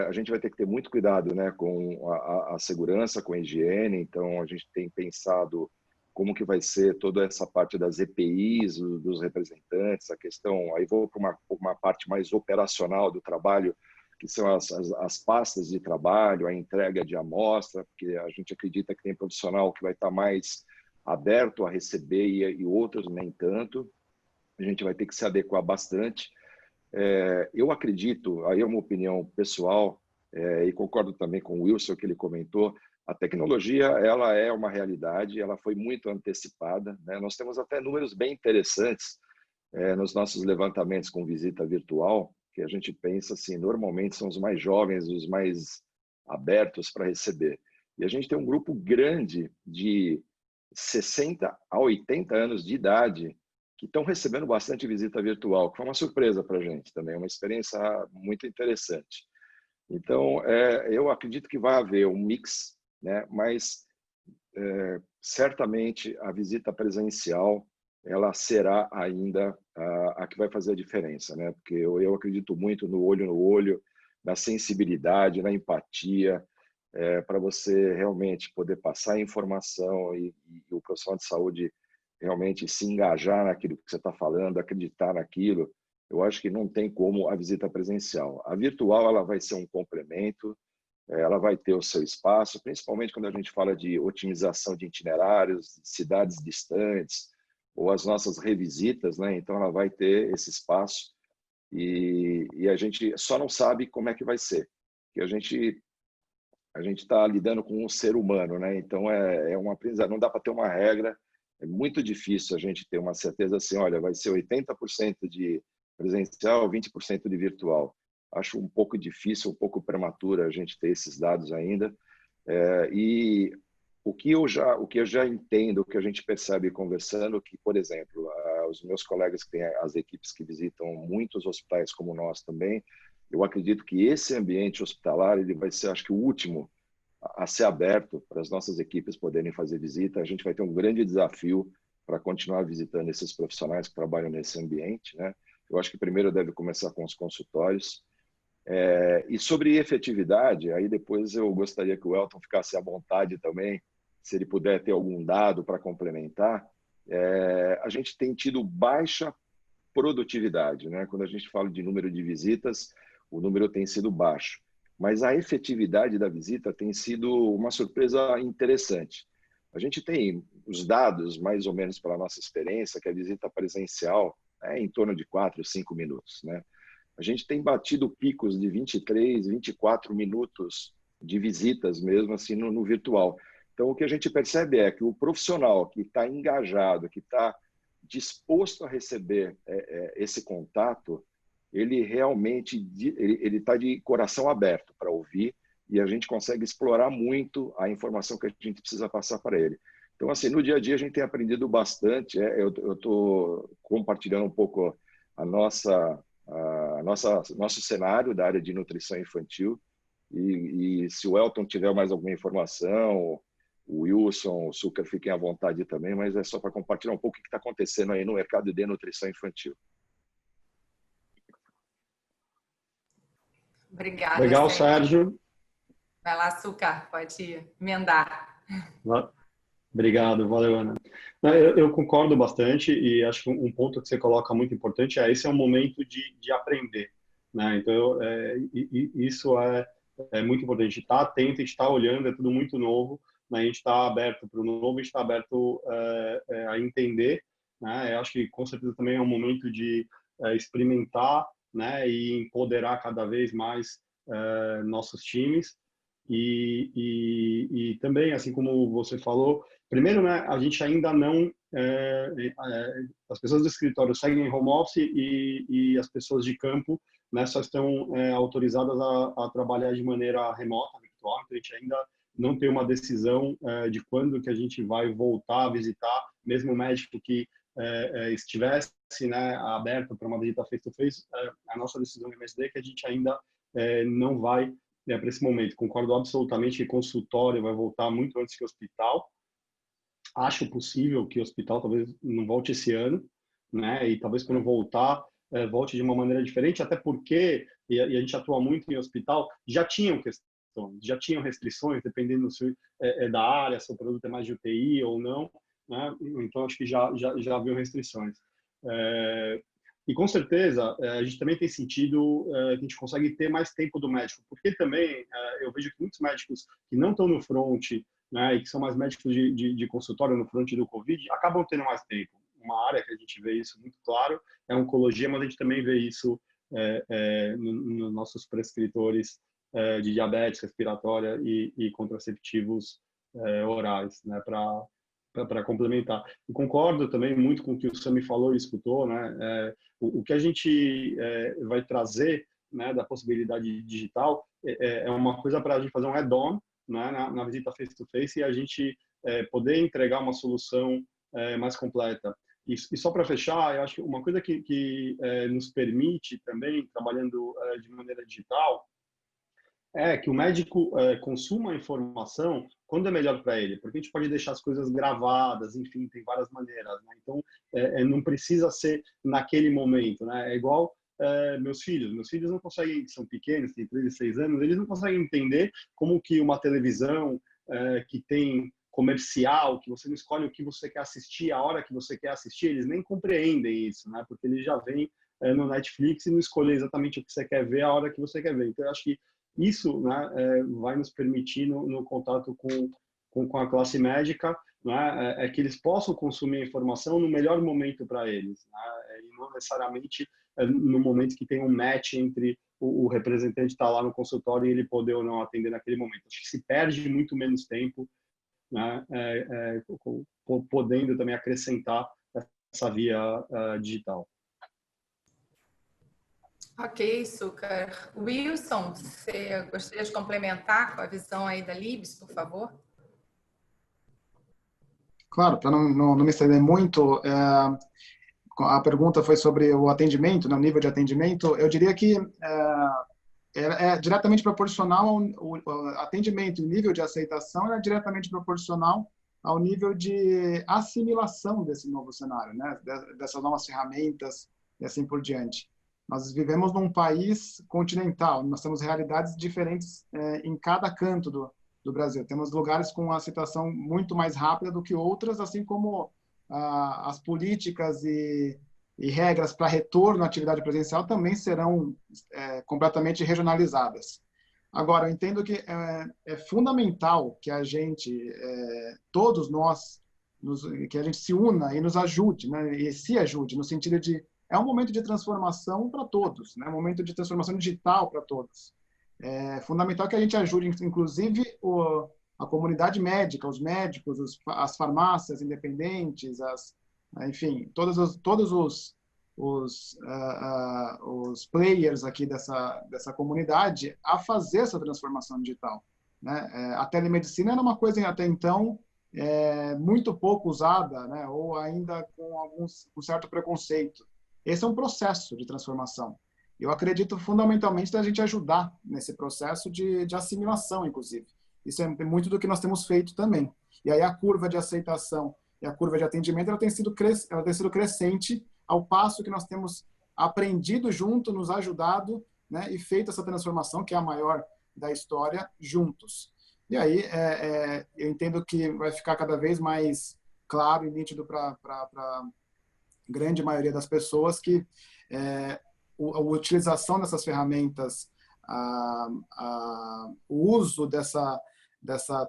Speaker 3: a gente vai ter que ter muito cuidado, né, com a segurança, com a higiene. Então a gente tem pensado como que vai ser toda essa parte das EPIs, dos representantes, a questão, aí vou para uma parte mais operacional do trabalho, que são as pastas de trabalho, a entrega de amostra, porque a gente acredita que tem profissional que vai estar mais aberto a receber e outros nem tanto. A gente vai ter que se adequar bastante. Eu acredito, aí é uma opinião pessoal, e concordo também com o Wilson, que ele comentou, a tecnologia ela é uma realidade, ela foi muito antecipada, né? Nós temos até números bem interessantes nos nossos levantamentos com visita virtual, que a gente pensa assim, normalmente são os mais jovens, os mais abertos para receber. E a gente tem um grupo grande de 60 a 80 anos de idade que estão recebendo bastante visita virtual, que foi uma surpresa para a gente também, uma experiência muito interessante. Então, eu acredito que vai haver um mix, né? Mas certamente a visita presencial ela será ainda a que vai fazer a diferença, né? Porque eu acredito muito no olho, na sensibilidade, na empatia, para você realmente poder passar a informação e o profissional de saúde realmente se engajar naquilo que você está falando, acreditar naquilo. Eu acho que não tem como a visita presencial. A virtual ela vai ser um complemento, ela vai ter o seu espaço, principalmente quando a gente fala de otimização de itinerários, de cidades distantes, ou as nossas revisitas, né? Então ela vai ter esse espaço e a gente só não sabe como é que vai ser, porque a gente está lidando com um ser humano, né? Então é uma aprendizagem, não dá para ter uma regra. É muito difícil a gente ter uma certeza assim, olha, vai ser 80% de presencial, 20% de virtual. Acho um pouco difícil, um pouco prematuro a gente ter esses dados ainda. E o que eu já entendo, o que a gente percebe conversando, que, por exemplo, os meus colegas que têm as equipes que visitam muitos hospitais como nós também, eu acredito que esse ambiente hospitalar ele vai ser, acho que, o último a ser aberto para as nossas equipes poderem fazer visita. A gente vai ter um grande desafio para continuar visitando esses profissionais que trabalham nesse ambiente, né? Eu acho que primeiro deve começar com os consultórios. E sobre efetividade, aí depois eu gostaria que o Elton ficasse à vontade também, se ele puder ter algum dado para complementar. A gente tem tido baixa produtividade, né? Quando a gente fala de número de visitas, o número tem sido baixo. Mas a efetividade da visita tem sido uma surpresa interessante. A gente tem os dados, mais ou menos pela nossa experiência, que a visita presencial é em torno de 4, 5 minutos, né? a gente tem batido picos de 23, 24 minutos de visitas mesmo assim no virtual. Então, o que a gente percebe é que o profissional que está engajado, que está disposto a receber esse contato, ele realmente ele está de coração aberto para ouvir e a gente consegue explorar muito a informação que a gente precisa passar para ele. Então, assim, no dia a dia a gente tem aprendido bastante. Eu estou compartilhando um pouco nosso cenário da área de nutrição infantil e se o Elton tiver mais alguma informação, o Wilson, o Succar, fiquem à vontade também, mas é só para compartilhar um pouco o que está acontecendo aí no mercado de nutrição infantil.
Speaker 1: Obrigada.
Speaker 4: Legal, Sérgio.
Speaker 1: Vai lá, Succar, pode emendar.
Speaker 4: Obrigado, valeu, Ana. Eu concordo bastante e acho que um ponto que você coloca muito importante é esse é um momento de aprender, né? Então, isso é muito importante. A gente está atento, a gente está olhando, é tudo muito novo, né? A gente está aberto para o novo, a gente está aberto a entender, né? Eu acho que com certeza também é um momento de experimentar, né? E empoderar cada vez mais nossos times. E também, assim como você falou, primeiro, né, a gente ainda não... as pessoas do escritório seguem em home office e as pessoas de campo, né, só estão autorizadas a trabalhar de maneira remota, virtual. Então, a gente ainda não tem uma decisão de quando que a gente vai voltar a visitar, mesmo o médico que estivesse, né, aberto para uma visita face-to-face, a nossa decisão do MSD é que a gente ainda não vai para esse momento. Concordo absolutamente que consultório vai voltar muito antes que hospital. Acho possível que o hospital talvez não volte esse ano, né? E talvez quando voltar, volte de uma maneira diferente, até porque, e a gente atua muito em hospital, já tinham questões, já tinham restrições, dependendo se da área, se o produto é mais de UTI ou não, né? Então, acho que já haviam restrições. E com certeza, a gente também tem sentido que a gente consegue ter mais tempo do médico, porque também eu vejo que muitos médicos que não estão no front, né, e que são mais médicos de consultório no front do Covid, acabam tendo mais tempo. Uma área que a gente vê isso muito claro é a oncologia, mas a gente também vê isso nos nossos prescritores de diabetes respiratória e contraceptivos orais, né, para complementar. E concordo também muito com o que o Sami falou e escutou, né? O que a gente vai trazer, né, da possibilidade digital é uma coisa para a gente fazer um add-on, né, na visita face-to-face e a gente poder entregar uma solução mais completa. E só para fechar, eu acho que uma coisa que nos permite também, trabalhando de maneira digital, é que o médico consuma a informação quando é melhor para ele, porque a gente pode deixar as coisas gravadas, enfim, tem várias maneiras, né? Então, não precisa ser naquele momento, né? É igual meus filhos não conseguem, são pequenos, têm 3 e 6 anos, eles não conseguem entender como que uma televisão que tem comercial, que você não escolhe o que você quer assistir, a hora que você quer assistir, eles nem compreendem isso, né? Porque eles já vêm no Netflix e não escolher exatamente o que você quer ver, a hora que você quer ver. Então, eu acho que isso, né, vai nos permitir no contato com a classe médica, né, que eles possam consumir a informação no melhor momento para eles, né, e não necessariamente no momento que tem um match entre o representante estar lá no consultório e ele poder ou não atender naquele momento. Acho que se perde muito menos tempo, né, podendo também acrescentar essa via digital.
Speaker 1: Ok, Succar. Wilson, você gostaria de complementar com a visão aí da Libs, por favor?
Speaker 5: Claro, para não me estender muito, a pergunta foi sobre o atendimento, né, o nível de atendimento. Eu diria que é diretamente proporcional ao atendimento, o nível de aceitação é diretamente proporcional ao nível de assimilação desse novo cenário, né, dessas novas ferramentas e assim por diante. Nós vivemos num país continental, nós temos realidades diferentes em cada canto do Brasil. Temos lugares com a situação muito mais rápida do que outras, assim como as políticas e regras para retorno à atividade presencial também serão completamente regionalizadas. Agora, eu entendo que é fundamental que a gente, todos nós, que a gente se una e nos ajude, né, e se ajude, no sentido de é um momento de transformação para todos, né? Um momento de transformação digital para todos. É fundamental que a gente ajude, inclusive, a comunidade médica, os médicos, as farmácias independentes, enfim, todos os players aqui dessa comunidade a fazer essa transformação digital, né? A telemedicina era uma coisa até então muito pouco usada, né? Ou ainda com um certo preconceito. Esse é um processo de transformação. Eu acredito fundamentalmente da gente ajudar nesse processo de assimilação, inclusive. Isso é muito do que nós temos feito também. E aí a curva de aceitação e a curva de atendimento ela tem sido crescente ao passo que nós temos aprendido junto, nos ajudado, né, e feito essa transformação, que é a maior da história, juntos. E aí eu entendo que vai ficar cada vez mais claro e nítido para a grande maioria das pessoas que a utilização dessas ferramentas, o uso dessa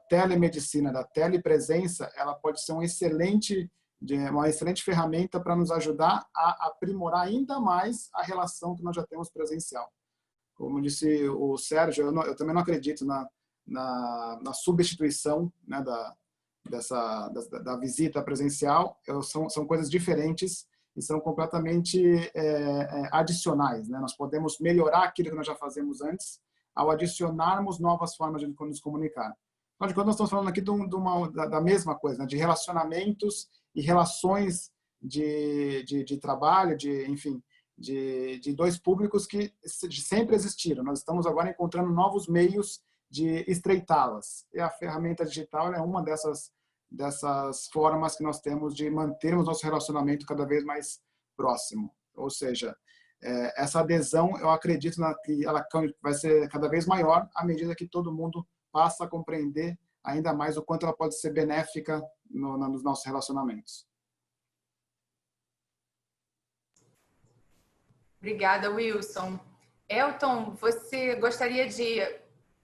Speaker 5: telemedicina, da telepresença, ela pode ser uma excelente ferramenta para nos ajudar a aprimorar ainda mais a relação que nós já temos presencial. Como disse o Sérgio, eu também não acredito na substituição, né, da visita presencial. São coisas diferentes e são completamente adicionais, né? Nós podemos melhorar aquilo que nós já fazemos antes ao adicionarmos novas formas de nos comunicar. Afinal de contas, nós estamos falando aqui da mesma coisa, né? De relacionamentos e relações de trabalho, enfim, de dois públicos que sempre existiram. Nós estamos agora encontrando novos meios de estreitá-las. E a ferramenta digital é uma dessas formas que nós temos de mantermos nosso relacionamento cada vez mais próximo. Ou seja, essa adesão, eu acredito que ela vai ser cada vez maior à medida que todo mundo passa a compreender ainda mais o quanto ela pode ser benéfica nos nossos relacionamentos.
Speaker 1: Obrigada, Wilson. Elton, você gostaria de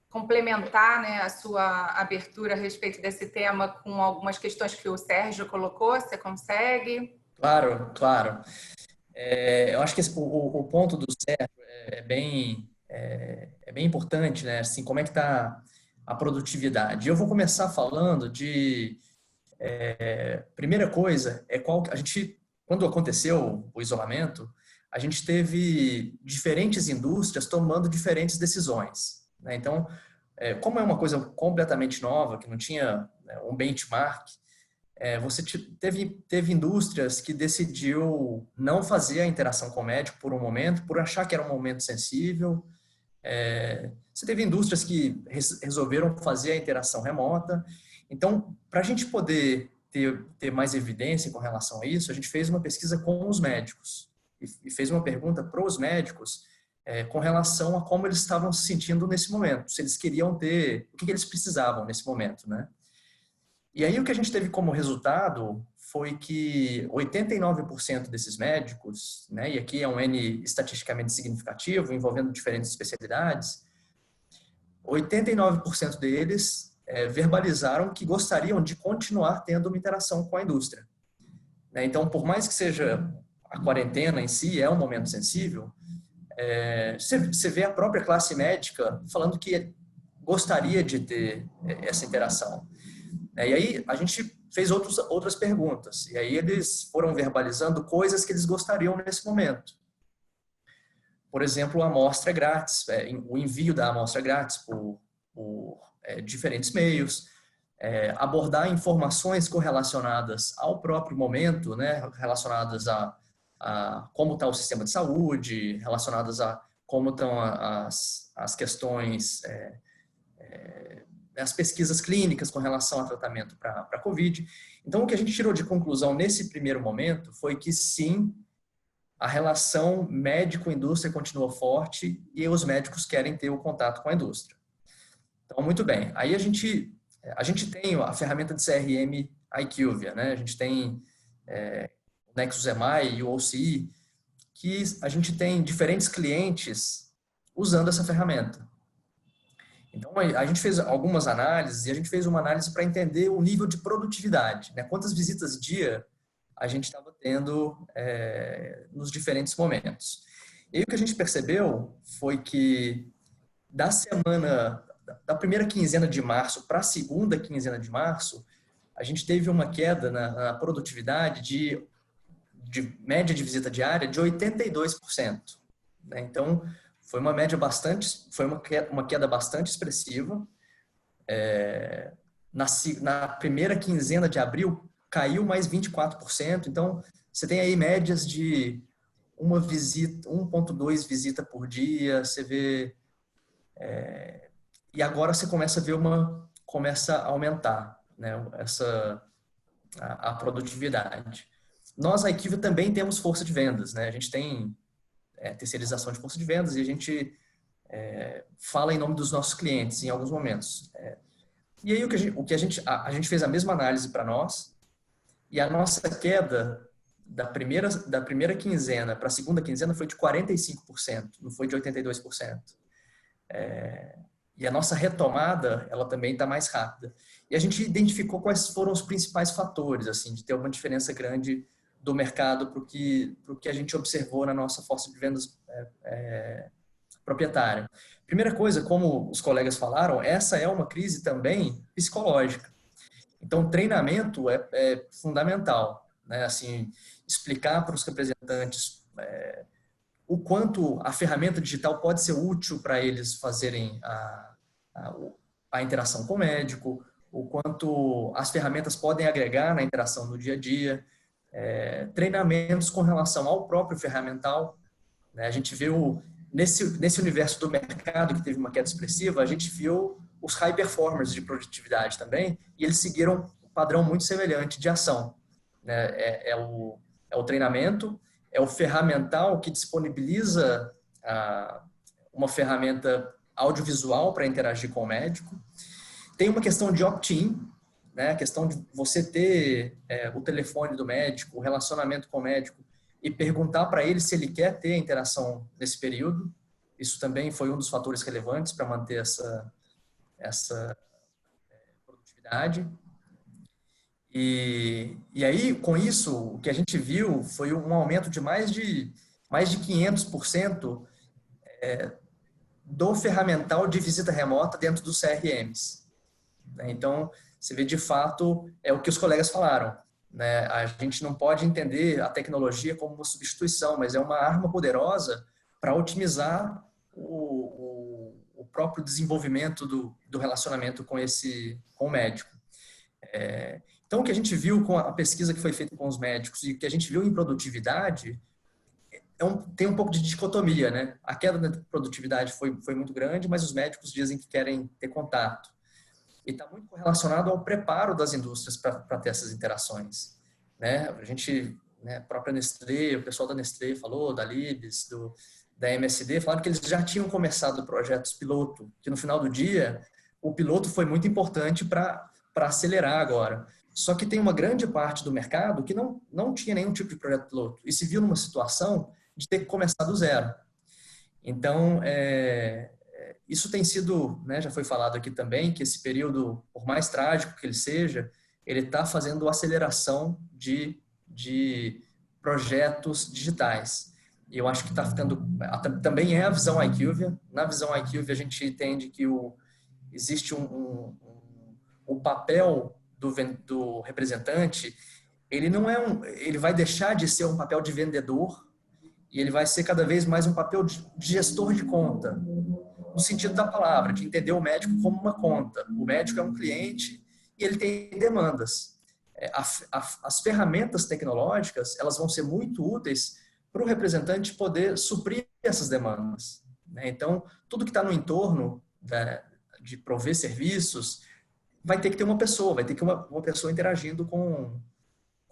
Speaker 1: complementar, né, a sua abertura a respeito desse tema com algumas questões que o Sérgio colocou? Você consegue?
Speaker 2: Claro, claro. Eu acho que o ponto do Sérgio é bem importante, né? Assim, como é que está a produtividade? Eu vou começar falando de primeira coisa quando aconteceu o isolamento, a gente teve diferentes indústrias tomando diferentes decisões, né? Então, como é uma coisa completamente nova, que não tinha, né, um benchmark, você teve indústrias que decidiu não fazer a interação com o médico por um momento, por achar que era um momento sensível. Você teve indústrias que resolveram fazer a interação remota. Então, para a gente poder ter mais evidência com relação a isso, a gente fez uma pesquisa com os médicos e fez uma pergunta para os médicos com relação a como eles estavam se sentindo nesse momento, se eles queriam ter, o que eles precisavam nesse momento, né? E aí o que a gente teve como resultado foi que 89% desses médicos, né, e aqui é um N estatisticamente significativo, envolvendo diferentes especialidades, 89% deles verbalizaram que gostariam de continuar tendo uma interação com a indústria. Então, por mais que seja a quarentena em si, é um momento sensível, você vê a própria classe médica falando que gostaria de ter essa interação. E aí a gente fez outras perguntas, e aí eles foram verbalizando coisas que eles gostariam nesse momento. Por exemplo, a amostra grátis, o envio da amostra grátis por diferentes meios, abordar informações correlacionadas ao próprio momento, né, relacionadas a como está o sistema de saúde, relacionadas a como estão as questões, as pesquisas clínicas com relação ao tratamento para a COVID. Então, o que a gente tirou de conclusão nesse primeiro momento foi que, sim, a relação médico-indústria continua forte e os médicos querem ter o contato com a indústria. Então, muito bem. Aí a gente tem a ferramenta de CRM IQVIA, né? A gente tem o Nexus MI e o OCI, que a gente tem diferentes clientes usando essa ferramenta. Então, a gente fez algumas análises e a gente fez uma análise para entender o nível de produtividade, né? Quantas visitas dia a gente estava tendo nos diferentes momentos. E aí o que a gente percebeu foi que da primeira quinzena de março para a segunda quinzena de março, a gente teve uma queda na produtividade de média de visita diária de 82%. Né? Então, foi uma queda bastante expressiva. Na primeira quinzena de abril, caiu mais 24%. Então, você tem aí médias de 1,2 visita por dia, você vê... e agora você começa a ver começa a aumentar, né, a produtividade. Nós, a IQVIA, também temos força de vendas, né? A gente tem terceirização de força de vendas e a gente fala em nome dos nossos clientes em alguns momentos. E aí a gente fez a mesma análise para nós, e a nossa queda da primeira quinzena para a segunda quinzena foi de 45%, não foi de 82%. E a nossa retomada, ela também está mais rápida. E a gente identificou quais foram os principais fatores, assim, de ter uma diferença grande do mercado para o que a gente observou na nossa força de vendas proprietária. Primeira coisa, como os colegas falaram, essa é uma crise também psicológica. Então, treinamento é fundamental, né? Assim, explicar para os representantes o quanto a ferramenta digital pode ser útil para eles fazerem a interação com o médico, o quanto as ferramentas podem agregar na interação no dia a dia, treinamentos com relação ao próprio ferramental, né? A gente viu, nesse universo do mercado que teve uma queda expressiva, a gente viu os high performers de produtividade também, e eles seguiram um padrão muito semelhante de ação, né? É o treinamento, é o ferramental que disponibiliza uma ferramenta audiovisual para interagir com o médico. Tem uma questão de opt-in, né? A questão de você ter o telefone do médico, o relacionamento com o médico, e perguntar para ele se ele quer ter a interação nesse período. Isso também foi um dos fatores relevantes para manter essa produtividade. E aí, com isso, o que a gente viu foi um aumento de mais de 500% do ferramental de visita remota dentro dos CRMs. Então, você vê de fato, o que os colegas falaram, né? A gente não pode entender a tecnologia como uma substituição, mas é uma arma poderosa para otimizar o próprio desenvolvimento do relacionamento com o médico. Então, o que a gente viu com a pesquisa que foi feita com os médicos e o que a gente viu em produtividade tem um pouco de dicotomia, né? A queda da produtividade foi muito grande, mas os médicos dizem que querem ter contato. E está muito correlacionado ao preparo das indústrias para ter essas interações, né? A gente, né, a própria Nestlé, o pessoal da Nestlé falou, da Libes, da MSD, falaram que eles já tinham começado projetos piloto, que no final do dia, o piloto foi muito importante para acelerar agora. Só que tem uma grande parte do mercado que não tinha nenhum tipo de projeto piloto e se viu numa situação de ter que começar do zero. Então, isso tem sido, né, já foi falado aqui também, que esse período, por mais trágico que ele seja, ele está fazendo aceleração de projetos digitais. E eu acho que está ficando... Também é a visão IQVIA. Na visão IQVIA, a gente entende que existe o papel do representante, ele não ele vai deixar de ser um papel de vendedor e ele vai ser cada vez mais um papel de gestor de conta, no sentido da palavra, de entender o médico como uma conta. O médico é um cliente e ele tem demandas. As ferramentas tecnológicas, elas vão ser muito úteis para o representante poder suprir essas demandas, né? Então, tudo que está no entorno de prover serviços vai ter que ter uma pessoa, vai ter que uma pessoa interagindo com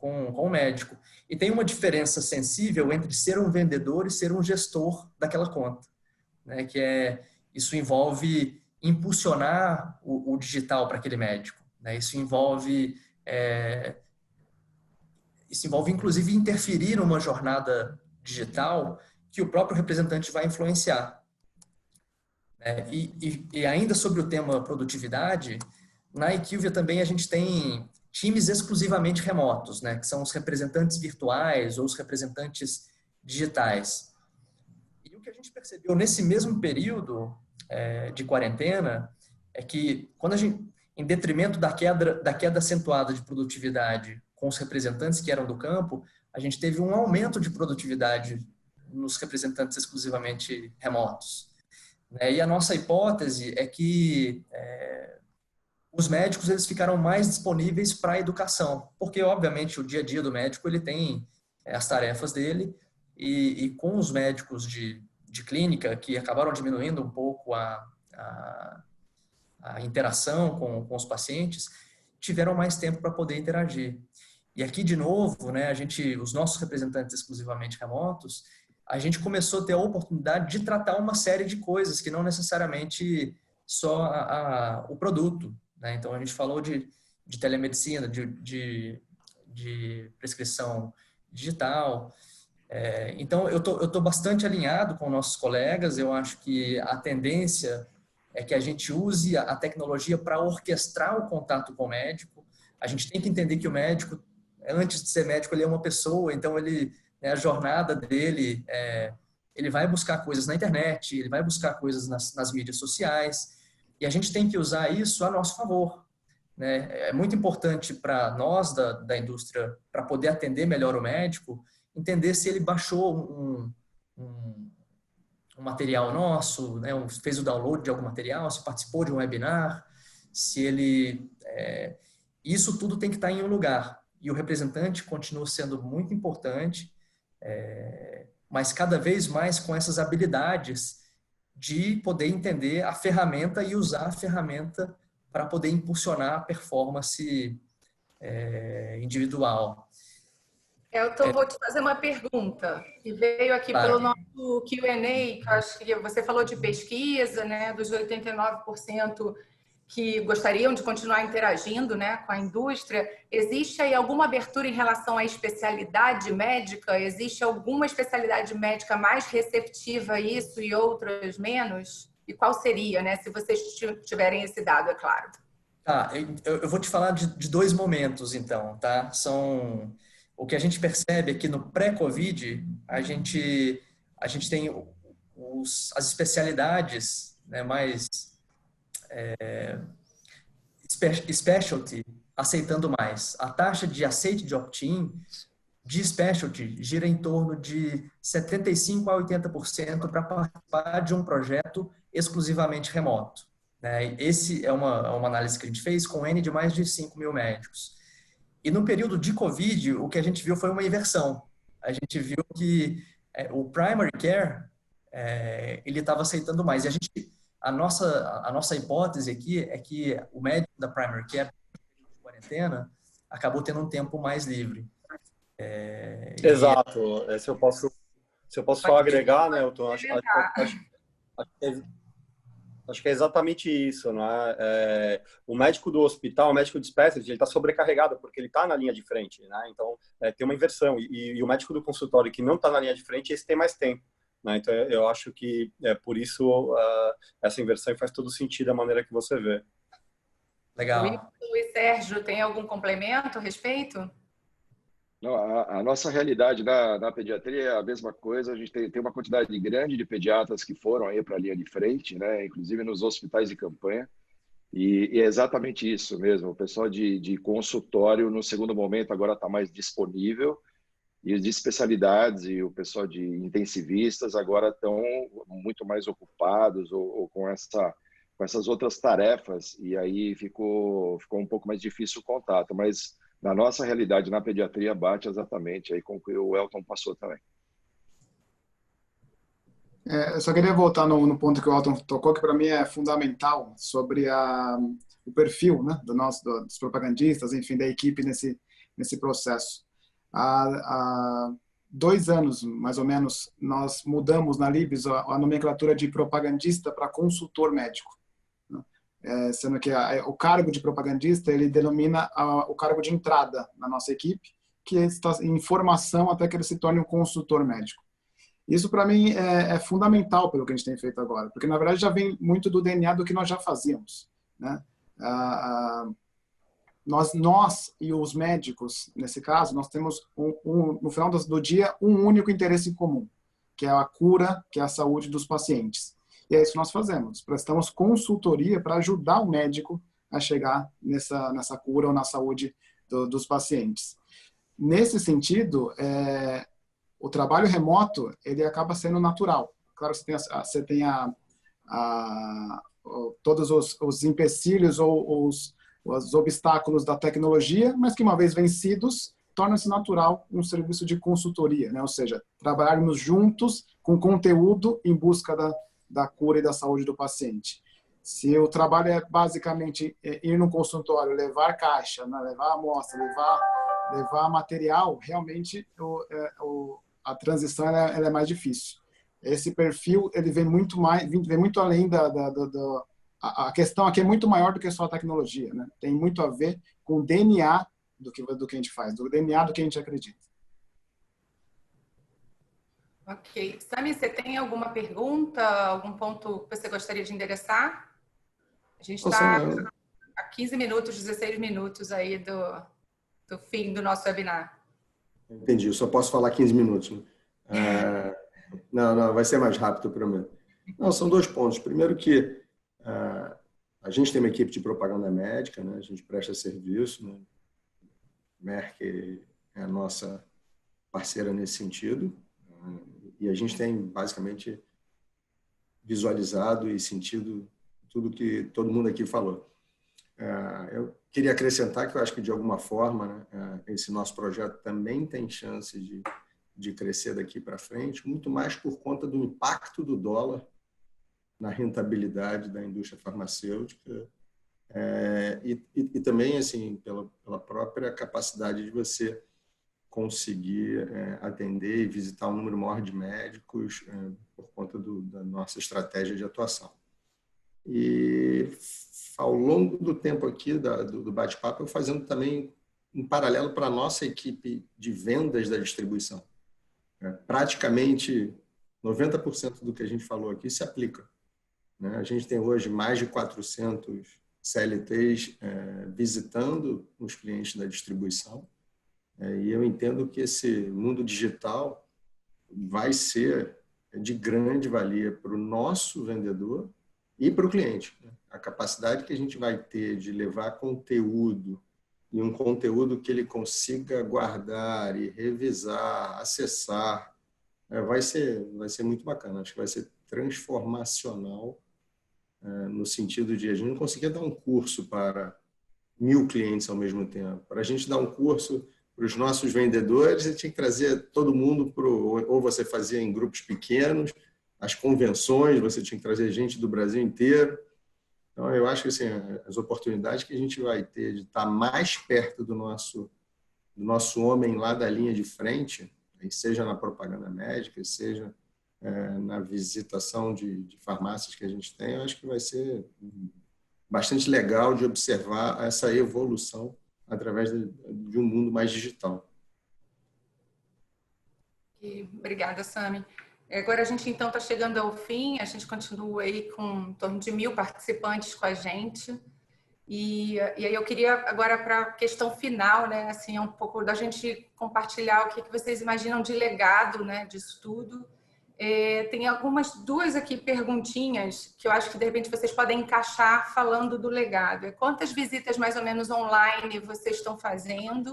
Speaker 2: o médico. E tem uma diferença sensível entre ser um vendedor e ser um gestor daquela conta, né? Isso envolve impulsionar o digital para aquele médico, né? Isso envolve, inclusive, interferir numa jornada digital que o próprio representante vai influenciar. E ainda sobre o tema produtividade, na IQVIA também a gente tem times exclusivamente remotos, né, que são os representantes virtuais ou os representantes digitais. E o que a gente percebeu nesse mesmo período de quarentena é que, quando a gente, em detrimento da queda acentuada de produtividade com os representantes que eram do campo, a gente teve um aumento de produtividade nos representantes exclusivamente remotos. E a nossa hipótese é que os médicos eles ficaram mais disponíveis para a educação, porque, obviamente, o dia a dia do médico ele tem as tarefas dele, e com os médicos de clínica, que acabaram diminuindo um pouco a interação com os pacientes, tiveram mais tempo para poder interagir. E aqui, de novo, né, os nossos representantes exclusivamente remotos, a gente começou a ter a oportunidade de tratar uma série de coisas que não necessariamente só o produto, né? Então, a gente falou de telemedicina, de prescrição digital. Então, eu tô bastante alinhado com nossos colegas. Eu acho que a tendência é que a gente use a tecnologia para orquestrar o contato com o médico. A gente tem que entender que o médico, antes de ser médico, ele é uma pessoa, então a jornada dele, ele vai buscar coisas na internet, ele vai buscar coisas nas mídias sociais, e a gente tem que usar isso a nosso favor, né? É muito importante para nós da indústria, para poder atender melhor o médico, entender se ele baixou um material nosso, né? Fez o download de algum material, se participou de um webinar, se ele... Isso tudo tem que estar em um lugar. E o representante continua sendo muito importante, mas cada vez mais com essas habilidades de poder entender a ferramenta e usar a ferramenta para poder impulsionar a performance individual.
Speaker 1: Elton, vou te fazer uma pergunta, que veio aqui pelo nosso Q&A, que eu acho que você falou de pesquisa, né, dos 89% que gostariam de continuar interagindo, né, com a indústria. Existe aí alguma abertura em relação à especialidade médica? Existe alguma especialidade médica mais receptiva a isso e outras menos? E qual seria, né, se vocês tiverem esse dado, é claro?
Speaker 2: Tá, eu vou te falar de dois momentos, então, tá? O que a gente percebe é que no pré-Covid, a gente tem as especialidades, né, mais specialty aceitando mais. A taxa de aceite de opt-in de specialty gira em torno de 75% a 80% para participar de um projeto exclusivamente remoto, né? Esse é uma análise que a gente fez com N de mais de 5 mil médicos. E no período de Covid, o que a gente viu foi uma inversão. A gente viu que o primary care ele estava aceitando mais. E a nossa hipótese aqui é que o médico da primary care, de quarentena, acabou tendo um tempo mais livre.
Speaker 7: Exato. Se eu posso só agregar, né, Elton, acho que é exatamente isso, né? O médico do hospital, o médico de specialty, ele está sobrecarregado porque ele está na linha de frente, né? Então, tem uma inversão. E o médico do consultório que não está na linha de frente, esse tem mais tempo, né? Então, eu acho que por isso essa inversão faz todo sentido da maneira que você vê.
Speaker 2: Legal.
Speaker 1: E Sérgio, tem algum complemento a respeito?
Speaker 3: Não, a nossa realidade na pediatria é a mesma coisa. A gente tem uma quantidade grande de pediatras que foram aí para a linha de frente, né? Inclusive nos hospitais de campanha. E é exatamente isso mesmo. O pessoal de consultório, no segundo momento, agora está mais disponível. E os de especialidades e o pessoal de intensivistas agora estão muito mais ocupados ou com essas outras tarefas. E aí ficou um pouco mais difícil o contato. Mas na nossa realidade, na pediatria, bate exatamente aí com o que o Elton passou também.
Speaker 5: Eu só queria voltar no ponto que o Elton tocou, que para mim é fundamental, sobre o perfil, né, dos propagandistas, enfim, da equipe nesse processo. Há 2 anos, mais ou menos, nós mudamos na Libs a nomenclatura de propagandista para consultor médico. Sendo que o cargo de propagandista ele denomina o cargo de entrada na nossa equipe, que está em formação até que ele se torne um consultor médico. Isso, para mim, é fundamental pelo que a gente tem feito agora, porque, na verdade, já vem muito do DNA do que nós já fazíamos, né? nós e os médicos, nesse caso, nós temos, no final do dia, um único interesse em comum, que é a cura, que é a saúde dos pacientes. E é isso que nós fazemos. Prestamos consultoria para ajudar o médico a chegar nessa cura ou na saúde dos pacientes. Nesse sentido, o trabalho remoto ele acaba sendo natural. Claro que você tem todos os empecilhos ou os obstáculos da tecnologia, mas que, uma vez vencidos, torna-se natural um serviço de consultoria, né? Ou seja, trabalharmos juntos com conteúdo em busca da cura e da saúde do paciente. Se o trabalho é basicamente ir no consultório, levar caixa, né? Levar amostra, levar material, realmente a transição ela é mais difícil. Esse perfil ele vem muito além a questão aqui é muito maior do que só a tecnologia, né? Tem muito a ver com o DNA do que a gente faz, do DNA do que a gente acredita.
Speaker 1: Ok. Sami, você tem alguma pergunta, algum ponto que você gostaria de endereçar? A gente está a 15 minutos, 16 minutos aí do fim do nosso webinar.
Speaker 6: Entendi, eu só posso falar 15 minutos. Né? Não, vai ser mais rápido, eu prometo. Não, são 2 pontos. Primeiro que a gente tem uma equipe de propaganda médica, né? A gente presta serviço, né? Merck é a nossa parceira nesse sentido, e a gente tem basicamente visualizado e sentido tudo que todo mundo aqui falou. Eu queria acrescentar que eu acho que, de alguma forma, né, esse nosso projeto também tem chance de crescer daqui para frente, muito mais por conta do impacto do dólar na rentabilidade da indústria farmacêutica e também assim pela própria capacidade de você conseguir atender e visitar um número maior de médicos por conta da nossa estratégia de atuação. E ao longo do tempo aqui do bate-papo, eu fazendo também em paralelo para a nossa equipe de vendas da distribuição. Praticamente 90% do que a gente falou aqui se aplica. Né? A gente tem hoje mais de 400 CLTs visitando os clientes da distribuição. E eu entendo que esse mundo digital vai ser de grande valia para o nosso vendedor e para o cliente. A capacidade que a gente vai ter de levar conteúdo e um conteúdo que ele consiga guardar e revisar, acessar, vai ser muito bacana. Acho que vai ser transformacional no sentido de a gente não conseguir dar um curso para 1000 clientes ao mesmo tempo. Para a gente dar um curso para os nossos vendedores, você tinha que trazer todo mundo ou você fazia em grupos pequenos, as convenções, você tinha que trazer gente do Brasil inteiro. Então, eu acho que assim, as oportunidades que a gente vai ter de estar mais perto do nosso homem lá da linha de frente, seja na propaganda médica, seja na visitação de farmácias que a gente tem, eu acho que vai ser bastante legal de observar essa evolução através de um mundo mais digital.
Speaker 1: Obrigada, Sami. Agora a gente, então, está chegando ao fim. A gente continua aí com em torno de 1000 participantes com a gente. E aí eu queria agora, para a questão final, né, assim, um pouco da gente compartilhar o que vocês imaginam de legado, né, disso tudo. Tem duas aqui perguntinhas que eu acho que, de repente, vocês podem encaixar falando do legado. Quantas visitas, mais ou menos, online vocês estão fazendo?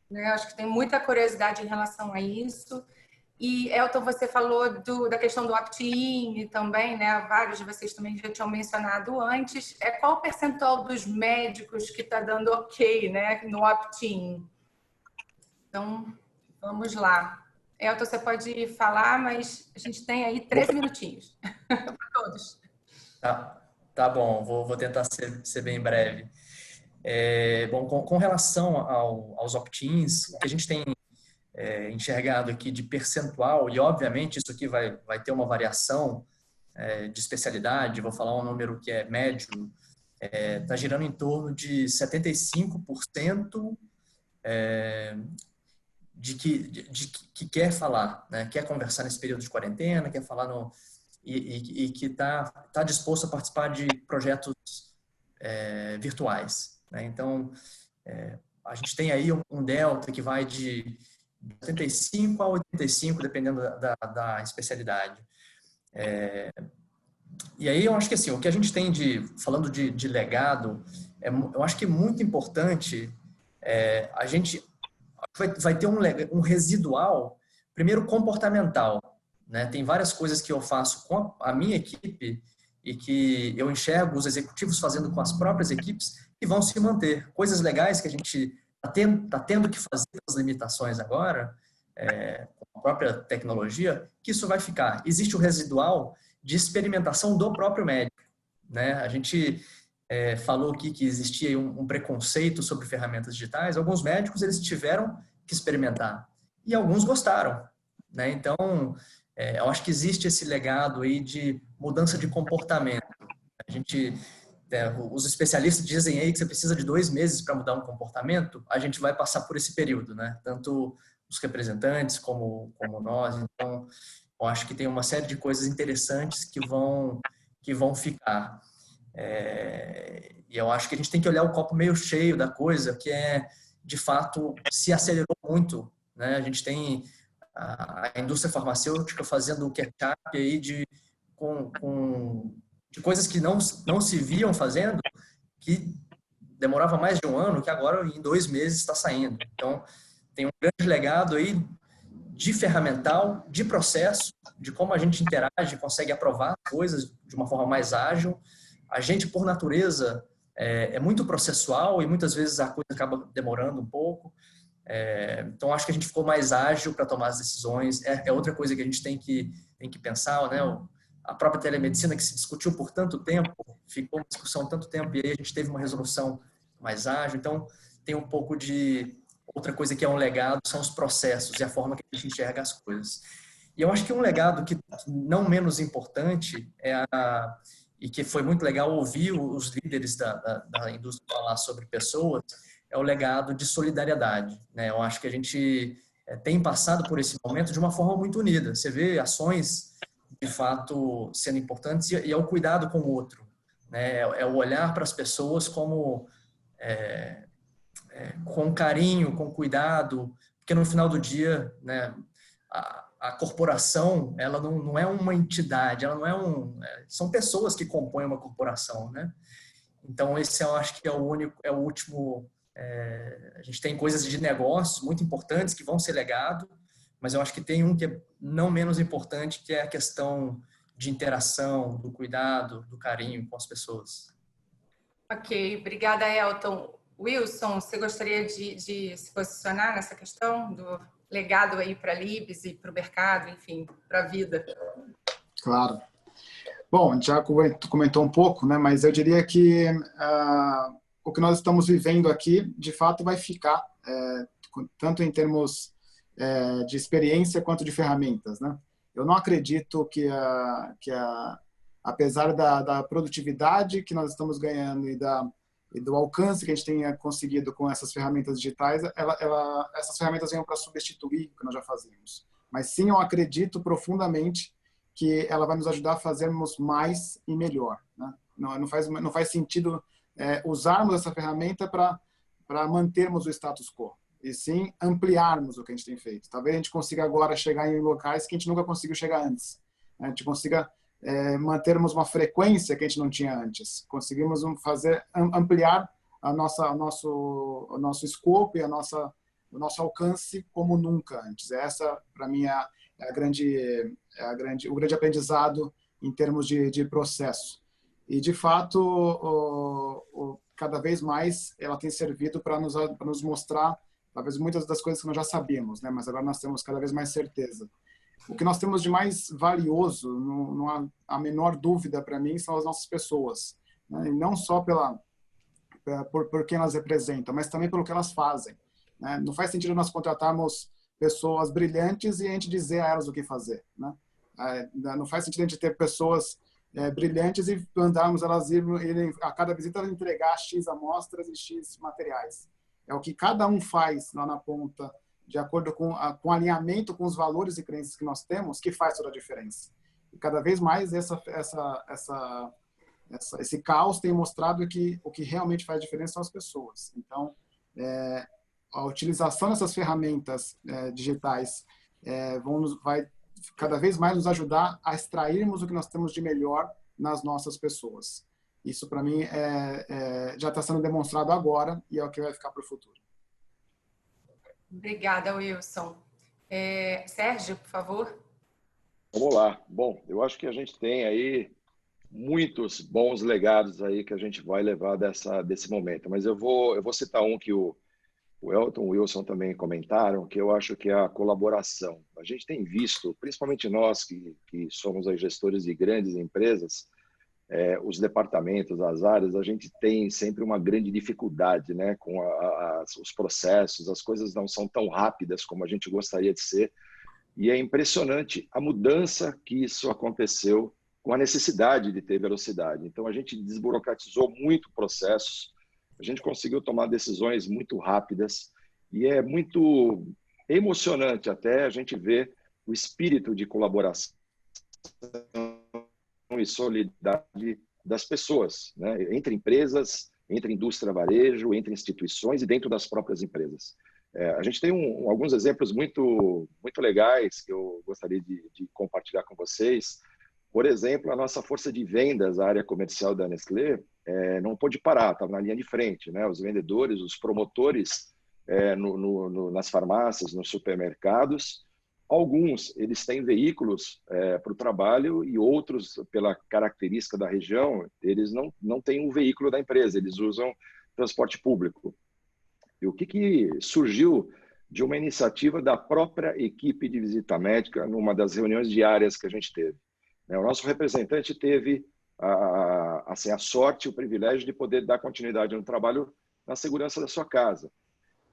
Speaker 1: Né? Acho que tem muita curiosidade em relação a isso. E, Elton, você falou da questão do opt-in também, né? Vários de vocês também já tinham mencionado antes. Qual o percentual dos médicos que está dando ok, né, no opt-in? Então, vamos lá. Elton, você pode falar, mas a gente tem aí 13 minutinhos para todos.
Speaker 2: Tá bom, vou tentar ser bem breve. Bom, com relação aos opt-ins, o que a gente tem enxergado aqui de percentual, e obviamente isso aqui vai ter uma variação de especialidade, vou falar um número que é médio, está girando em torno de 75% de que quer falar, né? Quer conversar nesse período de quarentena, quer falar e que está disposto a participar de projetos virtuais. Né? Então, A gente tem aí um delta que vai de 75 a 85, dependendo da especialidade. E aí eu acho que assim, o que a gente tem falando de legado, eu acho que é muito importante a gente vai ter um residual, primeiro comportamental, né? Tem várias coisas que eu faço com a minha equipe e que eu enxergo os executivos fazendo com as próprias equipes que vão se manter. Coisas legais que a gente está tendo que fazer as limitações agora, com a própria tecnologia, que isso vai ficar. Existe o residual de experimentação do próprio médico, né? A gente falou aqui que existia um preconceito sobre ferramentas digitais. Alguns médicos eles tiveram que experimentar e alguns gostaram, né? Então, eu acho que existe esse legado aí de mudança de comportamento. A gente, os especialistas dizem aí que você precisa de 2 meses para mudar um comportamento. A gente vai passar por esse período, né? Tanto os representantes como nós. Então, eu acho que tem uma série de coisas interessantes que vão ficar. E eu acho que a gente tem que olhar o copo meio cheio da coisa, que de fato, se acelerou muito, né? A gente tem a indústria farmacêutica fazendo o catch-up aí de coisas que não se viam fazendo, que demorava mais de 1 ano, que agora em 2 meses está saindo. Então, tem um grande legado aí de ferramental, de processo, de como a gente interage, consegue aprovar coisas de uma forma mais ágil. A gente, por natureza, é muito processual e muitas vezes a coisa acaba demorando um pouco. Então, acho que a gente ficou mais ágil para tomar as decisões. É outra coisa que a gente tem que pensar, né? A própria telemedicina que se discutiu por tanto tempo, ficou uma discussão tanto tempo, e aí a gente teve uma resolução mais ágil. Então, tem um pouco de... Outra coisa que é um legado são os processos e a forma que a gente enxerga as coisas. E eu acho que um legado que não menos importante e que foi muito legal ouvir os líderes da indústria falar sobre pessoas, é o legado de solidariedade, né? Eu acho que a gente tem passado por esse momento de uma forma muito unida. Você vê ações, de fato, sendo importantes e é o cuidado com o outro, né? É o olhar para as pessoas como... com carinho, com cuidado, porque no final do dia, né, a corporação, ela não é uma entidade, ela não são pessoas que compõem uma corporação, né? Então esse eu acho que é o último. A gente tem coisas de negócios muito importantes que vão ser legado, mas eu acho que tem um que é não menos importante, que é a questão de interação, do cuidado, do carinho com as pessoas.
Speaker 1: Ok, obrigada, Elton. Wilson, você gostaria de se posicionar nessa questão do legado aí para a Libs e para o mercado, enfim, para a vida?
Speaker 5: Claro. Bom, a gente já comentou um pouco, né? Mas eu diria que o que nós estamos vivendo aqui, de fato, vai ficar, tanto em termos de experiência quanto de ferramentas, né? Eu não acredito que apesar da produtividade que nós estamos ganhando e do alcance que a gente tenha conseguido com essas ferramentas digitais, essas ferramentas venham para substituir o que nós já fazíamos. Mas sim, eu acredito profundamente que ela vai nos ajudar a fazermos mais e melhor, né? Não faz sentido usarmos essa ferramenta para mantermos o status quo, e sim ampliarmos o que a gente tem feito. Talvez a gente consiga agora chegar em locais que a gente nunca conseguiu chegar antes. A gente consiga mantermos uma frequência que a gente não tinha antes. Conseguimos ampliar o nosso escopo e o nosso alcance como nunca antes. Essa, para mim, é o grande aprendizado em termos de processo. E, de fato, cada vez mais ela tem servido para nos mostrar, talvez, muitas das coisas que nós já sabíamos, né? Mas agora nós temos cada vez mais certeza. O que nós temos de mais valioso, não há a menor dúvida para mim, são as nossas pessoas, né? E não só por quem elas representam, mas também pelo que elas fazem, né? Não faz sentido nós contratarmos pessoas brilhantes e a gente dizer a elas o que fazer, né? Não faz sentido a gente ter pessoas brilhantes e mandarmos elas irem a cada visita entregar X amostras e X materiais. É o que cada um faz lá na ponta, de acordo com alinhamento com os valores e crenças que nós temos, que faz toda a diferença. E cada vez mais esse caos tem mostrado que o que realmente faz diferença são as pessoas. Então, a utilização dessas ferramentas digitais vai cada vez mais nos ajudar a extrairmos o que nós temos de melhor nas nossas pessoas. Isso, para mim, já está sendo demonstrado agora e é o que vai ficar para o futuro.
Speaker 1: Obrigada, Wilson. Sérgio, por favor.
Speaker 3: Vamos lá. Bom, eu acho que a gente tem aí muitos bons legados aí que a gente vai levar desse momento, mas eu vou citar um que o Elton e o Wilson também comentaram, que eu acho que é a colaboração. A gente tem visto, principalmente nós que somos aí gestores de grandes empresas, os departamentos, as áreas, a gente tem sempre uma grande dificuldade, né, com os processos, as coisas não são tão rápidas como a gente gostaria de ser, e é impressionante a mudança que isso aconteceu com a necessidade de ter velocidade. Então, a gente desburocratizou muito processos, a gente conseguiu tomar decisões muito rápidas, e é muito emocionante até a gente ver o espírito de colaboração e solidariedade das pessoas, né? Entre empresas, entre indústria, varejo, entre instituições e dentro das próprias empresas. A gente tem alguns exemplos muito legais que eu gostaria de compartilhar com vocês. Por exemplo, a nossa força de vendas, a área comercial da Nestlé, não pôde parar, estava na linha de frente, né? Os vendedores, os promotores nas farmácias, nos supermercados. Alguns, eles têm veículos para o trabalho e outros, pela característica da região, eles não têm um veículo da empresa, eles usam transporte público. E o que surgiu de uma iniciativa da própria equipe de visita médica numa das reuniões diárias que a gente teve. O nosso representante teve a sorte, o privilégio de poder dar continuidade no trabalho na segurança da sua casa.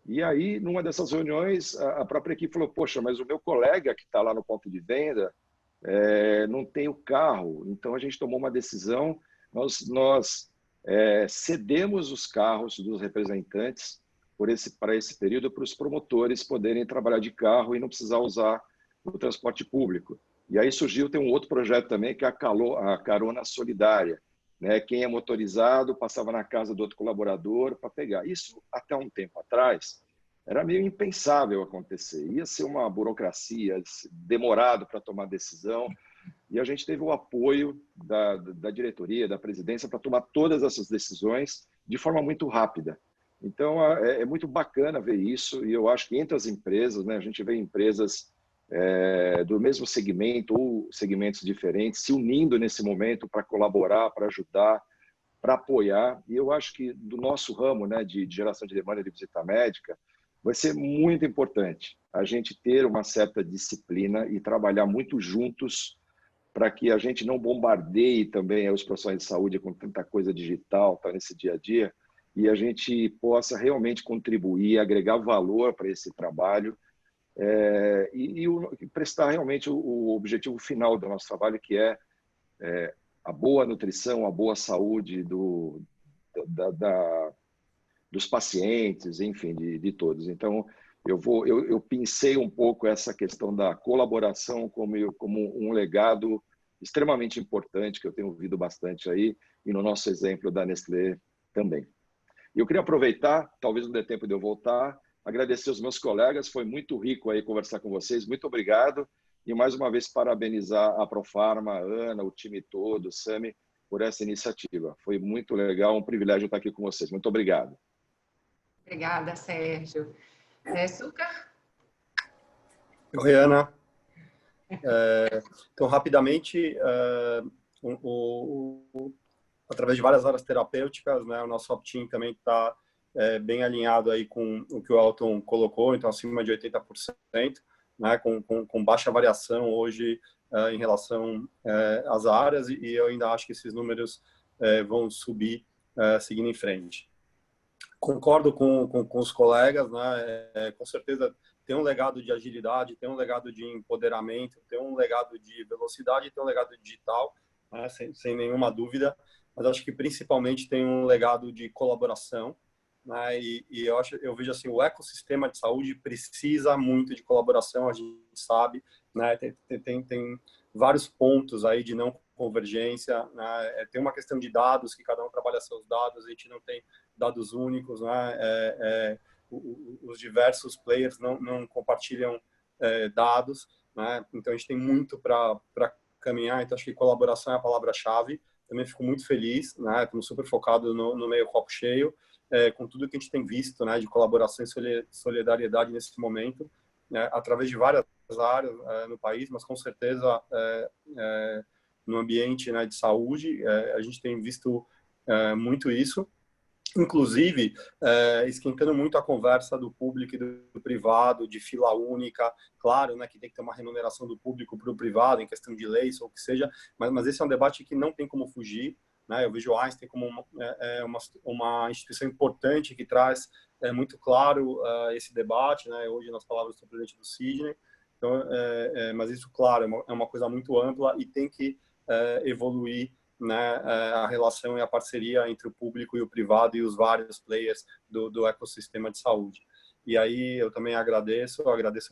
Speaker 3: E aí, numa dessas reuniões, a própria equipe falou, poxa, mas o meu colega que está lá no ponto de venda não tem o carro. Então, a gente tomou uma decisão, nós cedemos os carros dos representantes para esse período para os promotores poderem trabalhar de carro e não precisar usar o transporte público. E aí tem um outro projeto também, que é a Carona Solidária. Né? Quem é motorizado passava na casa do outro colaborador para pegar. Isso, até um tempo atrás, era meio impensável acontecer. Ia ser uma burocracia, demorado para tomar decisão. E a gente teve o apoio da diretoria, da presidência, para tomar todas essas decisões de forma muito rápida. Então, é muito bacana ver isso. E eu acho que entre as empresas, né, a gente vê empresas do mesmo segmento ou segmentos diferentes se unindo nesse momento para colaborar, para ajudar, para apoiar. E eu acho que do nosso ramo, né, de geração de demanda de visita médica, vai ser muito importante a gente ter uma certa disciplina e trabalhar muito juntos para que a gente não bombardeie também os profissionais de saúde com tanta coisa digital, tá, nesse dia a dia, e a gente possa realmente contribuir, agregar valor para esse trabalho, e prestar realmente o objetivo final do nosso trabalho, que é a boa nutrição, a boa saúde dos pacientes, enfim, de todos. Então, eu pensei um pouco essa questão da colaboração como um legado extremamente importante, que eu tenho ouvido bastante aí, e no nosso exemplo da Nestlé também. E eu queria aproveitar, talvez não dê tempo de eu voltar, agradecer aos meus colegas, foi muito rico aí conversar com vocês, muito obrigado. E mais uma vez parabenizar a Profarma, a Ana, o time todo, o Sami, por essa iniciativa. Foi muito legal, um privilégio estar aqui com vocês. Muito obrigado.
Speaker 1: Obrigada, Sérgio. Sucar?
Speaker 7: Oi, Ana. Então, rapidamente, através de várias áreas terapêuticas, né, o nosso opt-in também está bem alinhado aí com o que o Elton colocou, então acima de 80%, né, com baixa variação hoje em relação às áreas, e eu ainda acho que esses números vão subir seguindo em frente. Concordo com os colegas, né, com certeza tem um legado de agilidade, tem um legado de empoderamento, tem um legado de velocidade, tem um legado digital, né, sem nenhuma dúvida, mas acho que principalmente tem um legado de colaboração, né, e eu vejo assim, o ecossistema de saúde precisa muito de colaboração, a gente sabe, né, tem vários pontos aí de não convergência, né? Tem uma questão de dados, que cada um trabalha seus dados, a gente não tem dados únicos, né? Os diversos players não compartilham dados, né? Então a gente tem muito para caminhar, então acho que colaboração é a palavra-chave. Também fico muito feliz, né? Estamos super focados no meio copo cheio, com tudo que a gente tem visto, né? De colaboração e solidariedade nesse momento, né? Através de várias áreas no país, mas com certeza no ambiente, né, de saúde, a gente tem visto muito isso. Inclusive, esquentando muito a conversa do público e do privado, de fila única, claro, né, que tem que ter uma remuneração do público para o privado, em questão de leis ou o que seja, mas esse é um debate que não tem como fugir, né? Eu vejo o Einstein como uma instituição importante que traz muito claro esse debate, né? Hoje, nas palavras do presidente do Sidney. Então, mas isso, claro, é uma coisa muito ampla e tem que evoluir, né, a relação e a parceria entre o público e o privado e os vários players do ecossistema de saúde. E aí eu também agradeço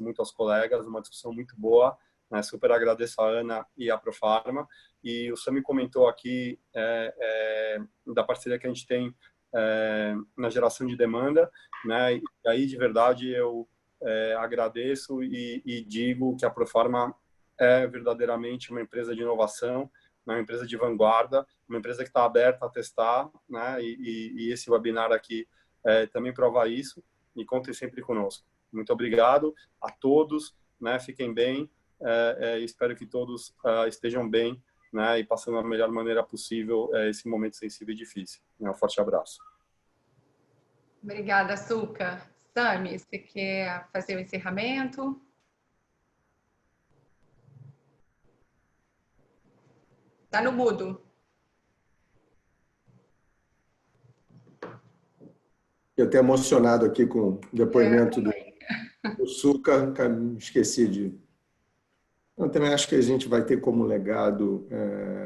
Speaker 7: muito aos colegas, uma discussão muito boa, né, super agradeço a Ana e a Profarma, e o Sami comentou aqui da parceria que a gente tem na geração de demanda, né, e aí de verdade eu agradeço e digo que a Profarma é verdadeiramente uma empresa de inovação, uma empresa de vanguarda, uma empresa que está aberta a testar, né? E esse webinar aqui também prova isso, e contem sempre conosco. Muito obrigado a todos, né? Fiquem bem, espero que todos estejam bem, né? E passando da melhor maneira possível esse momento sensível e difícil. Um forte abraço.
Speaker 1: Obrigada, Suca. Sami, você quer fazer o encerramento? Está no mudo.
Speaker 6: Eu estou emocionado aqui com o depoimento do Suca, me esqueci de... Eu também acho que a gente vai ter como legado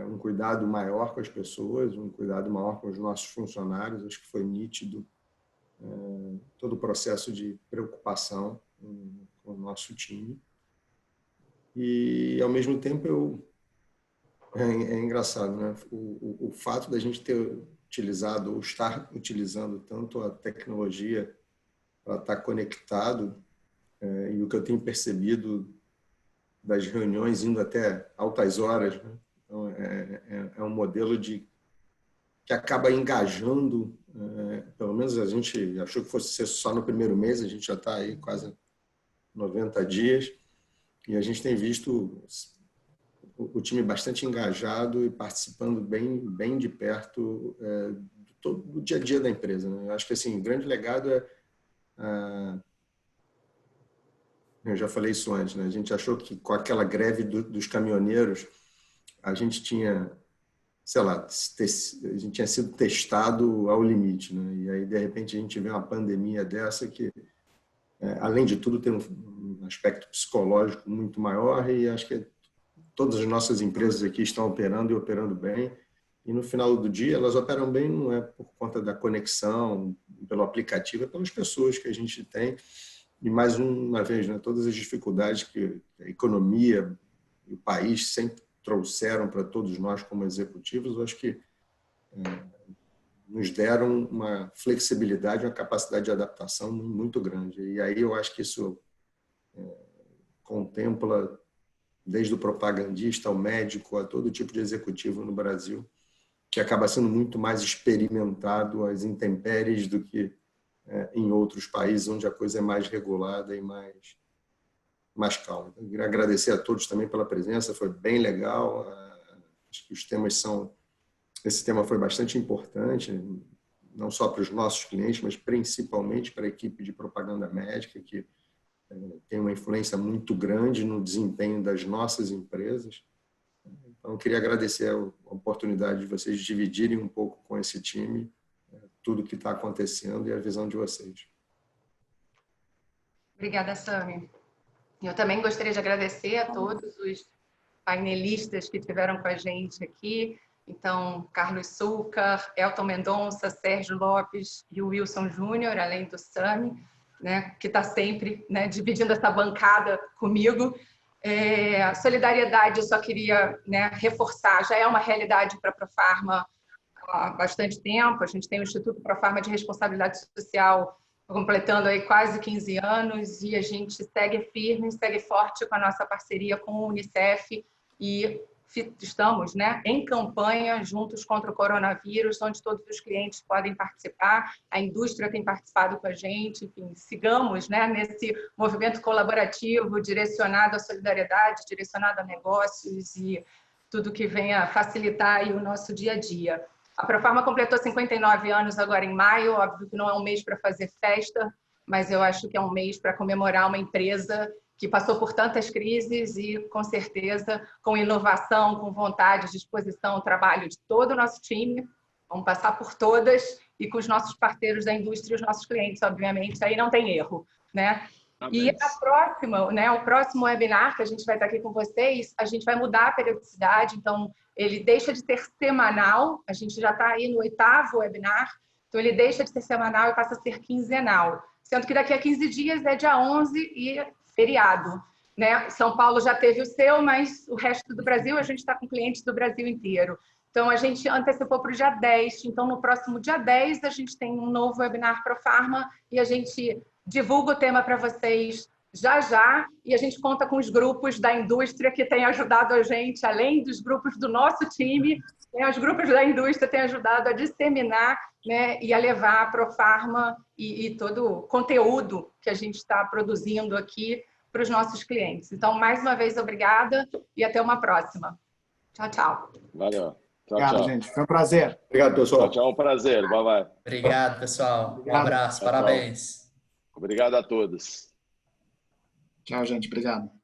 Speaker 6: um cuidado maior com as pessoas, um cuidado maior com os nossos funcionários. Acho que foi nítido todo o processo de preocupação com o nosso time. E, ao mesmo tempo, é engraçado, né? O fato da gente ter utilizado ou estar utilizando tanto a tecnologia para estar conectado, e o que eu tenho percebido das reuniões indo até altas horas, né? Então, é um modelo que acaba engajando, pelo menos a gente achou que fosse ser só no primeiro mês, a gente já está aí quase 90 dias, e a gente tem visto o time bastante engajado e participando bem de perto do dia a dia da empresa, né? Eu acho que assim, o grande legado eu já falei isso antes, né? A gente achou que com aquela greve dos caminhoneiros a gente tinha, sei lá, a gente tinha sido testado ao limite, né? E aí de repente a gente vê uma pandemia dessa que, além de tudo, tem um aspecto psicológico muito maior, e acho que todas as nossas empresas aqui estão operando e operando bem, e no final do dia elas operam bem não é por conta da conexão, pelo aplicativo, é pelas pessoas que a gente tem, e mais uma vez, né, todas as dificuldades que a economia e o país sempre trouxeram para todos nós como executivos, eu acho que nos deram uma flexibilidade, uma capacidade de adaptação muito grande, e aí eu acho que isso contempla desde o propagandista ao médico, a todo tipo de executivo no Brasil, que acaba sendo muito mais experimentado às intempéries do que em outros países, onde a coisa é mais regulada e mais calma. Eu queria agradecer a todos também pela presença, foi bem legal. Acho que esse tema foi bastante importante, não só para os nossos clientes, mas principalmente para a equipe de propaganda médica, que tem uma influência muito grande no desempenho das nossas empresas. Então, eu queria agradecer a oportunidade de vocês dividirem um pouco com esse time tudo o que está acontecendo e a visão de vocês.
Speaker 1: Obrigada, Sami. Eu também gostaria de agradecer a todos os painelistas que estiveram com a gente aqui. Então, Carlos Suca, Elton Mendonça, Sérgio Lopes e o Wilson Júnior, além do Sami, né, que está sempre, né, dividindo essa bancada comigo. Solidariedade, eu só queria, né, reforçar, já é uma realidade para a Profarma há bastante tempo. A gente tem o Instituto Profarma de Responsabilidade Social completando aí quase 15 anos e a gente segue firme, segue forte com a nossa parceria com o Unicef e estamos, né, em campanha juntos contra o coronavírus, onde todos os clientes podem participar, a indústria tem participado com a gente, enfim, sigamos, né, nesse movimento colaborativo direcionado à solidariedade, direcionado a negócios e tudo que venha facilitar aí o nosso dia a dia. A Profarma completou 59 anos agora em maio, óbvio que não é um mês para fazer festa, mas eu acho que é um mês para comemorar uma empresa que passou por tantas crises e, com certeza, com inovação, com vontade, disposição, trabalho de todo o nosso time, vamos passar por todas e com os nossos parceiros da indústria e os nossos clientes, obviamente, aí não tem erro, né? E a próxima, né, o próximo webinar que a gente vai estar aqui com vocês, a gente vai mudar a periodicidade, então ele deixa de ser semanal, a gente já está aí no 8º webinar, então ele deixa de ser semanal e passa a ser quinzenal, sendo que daqui a 15 dias é dia 11 e feriado, né? São Paulo já teve o seu, mas o resto do Brasil, a gente está com clientes do Brasil inteiro. Então, a gente antecipou para o dia 10. Então, no próximo dia 10, a gente tem um novo webinar Profarma e a gente divulga o tema para vocês já. E a gente conta com os grupos da indústria que têm ajudado a gente, além dos grupos do nosso time, né, os grupos da indústria têm ajudado a disseminar, né, e a levar a Profarma e todo o conteúdo que a gente está produzindo aqui para os nossos clientes. Então, mais uma vez, obrigada e até uma próxima. Tchau, tchau.
Speaker 3: Valeu. Tchau,
Speaker 5: Obrigado,
Speaker 3: tchau.
Speaker 5: gente. Foi um prazer.
Speaker 6: Obrigado, pessoal.
Speaker 3: Tchau, um prazer. Bye, bye.
Speaker 2: Obrigado, pessoal.
Speaker 5: Obrigado.
Speaker 2: Um abraço,
Speaker 3: Tchau,
Speaker 2: parabéns.
Speaker 3: Obrigado a todos.
Speaker 5: Tchau, gente. Obrigado.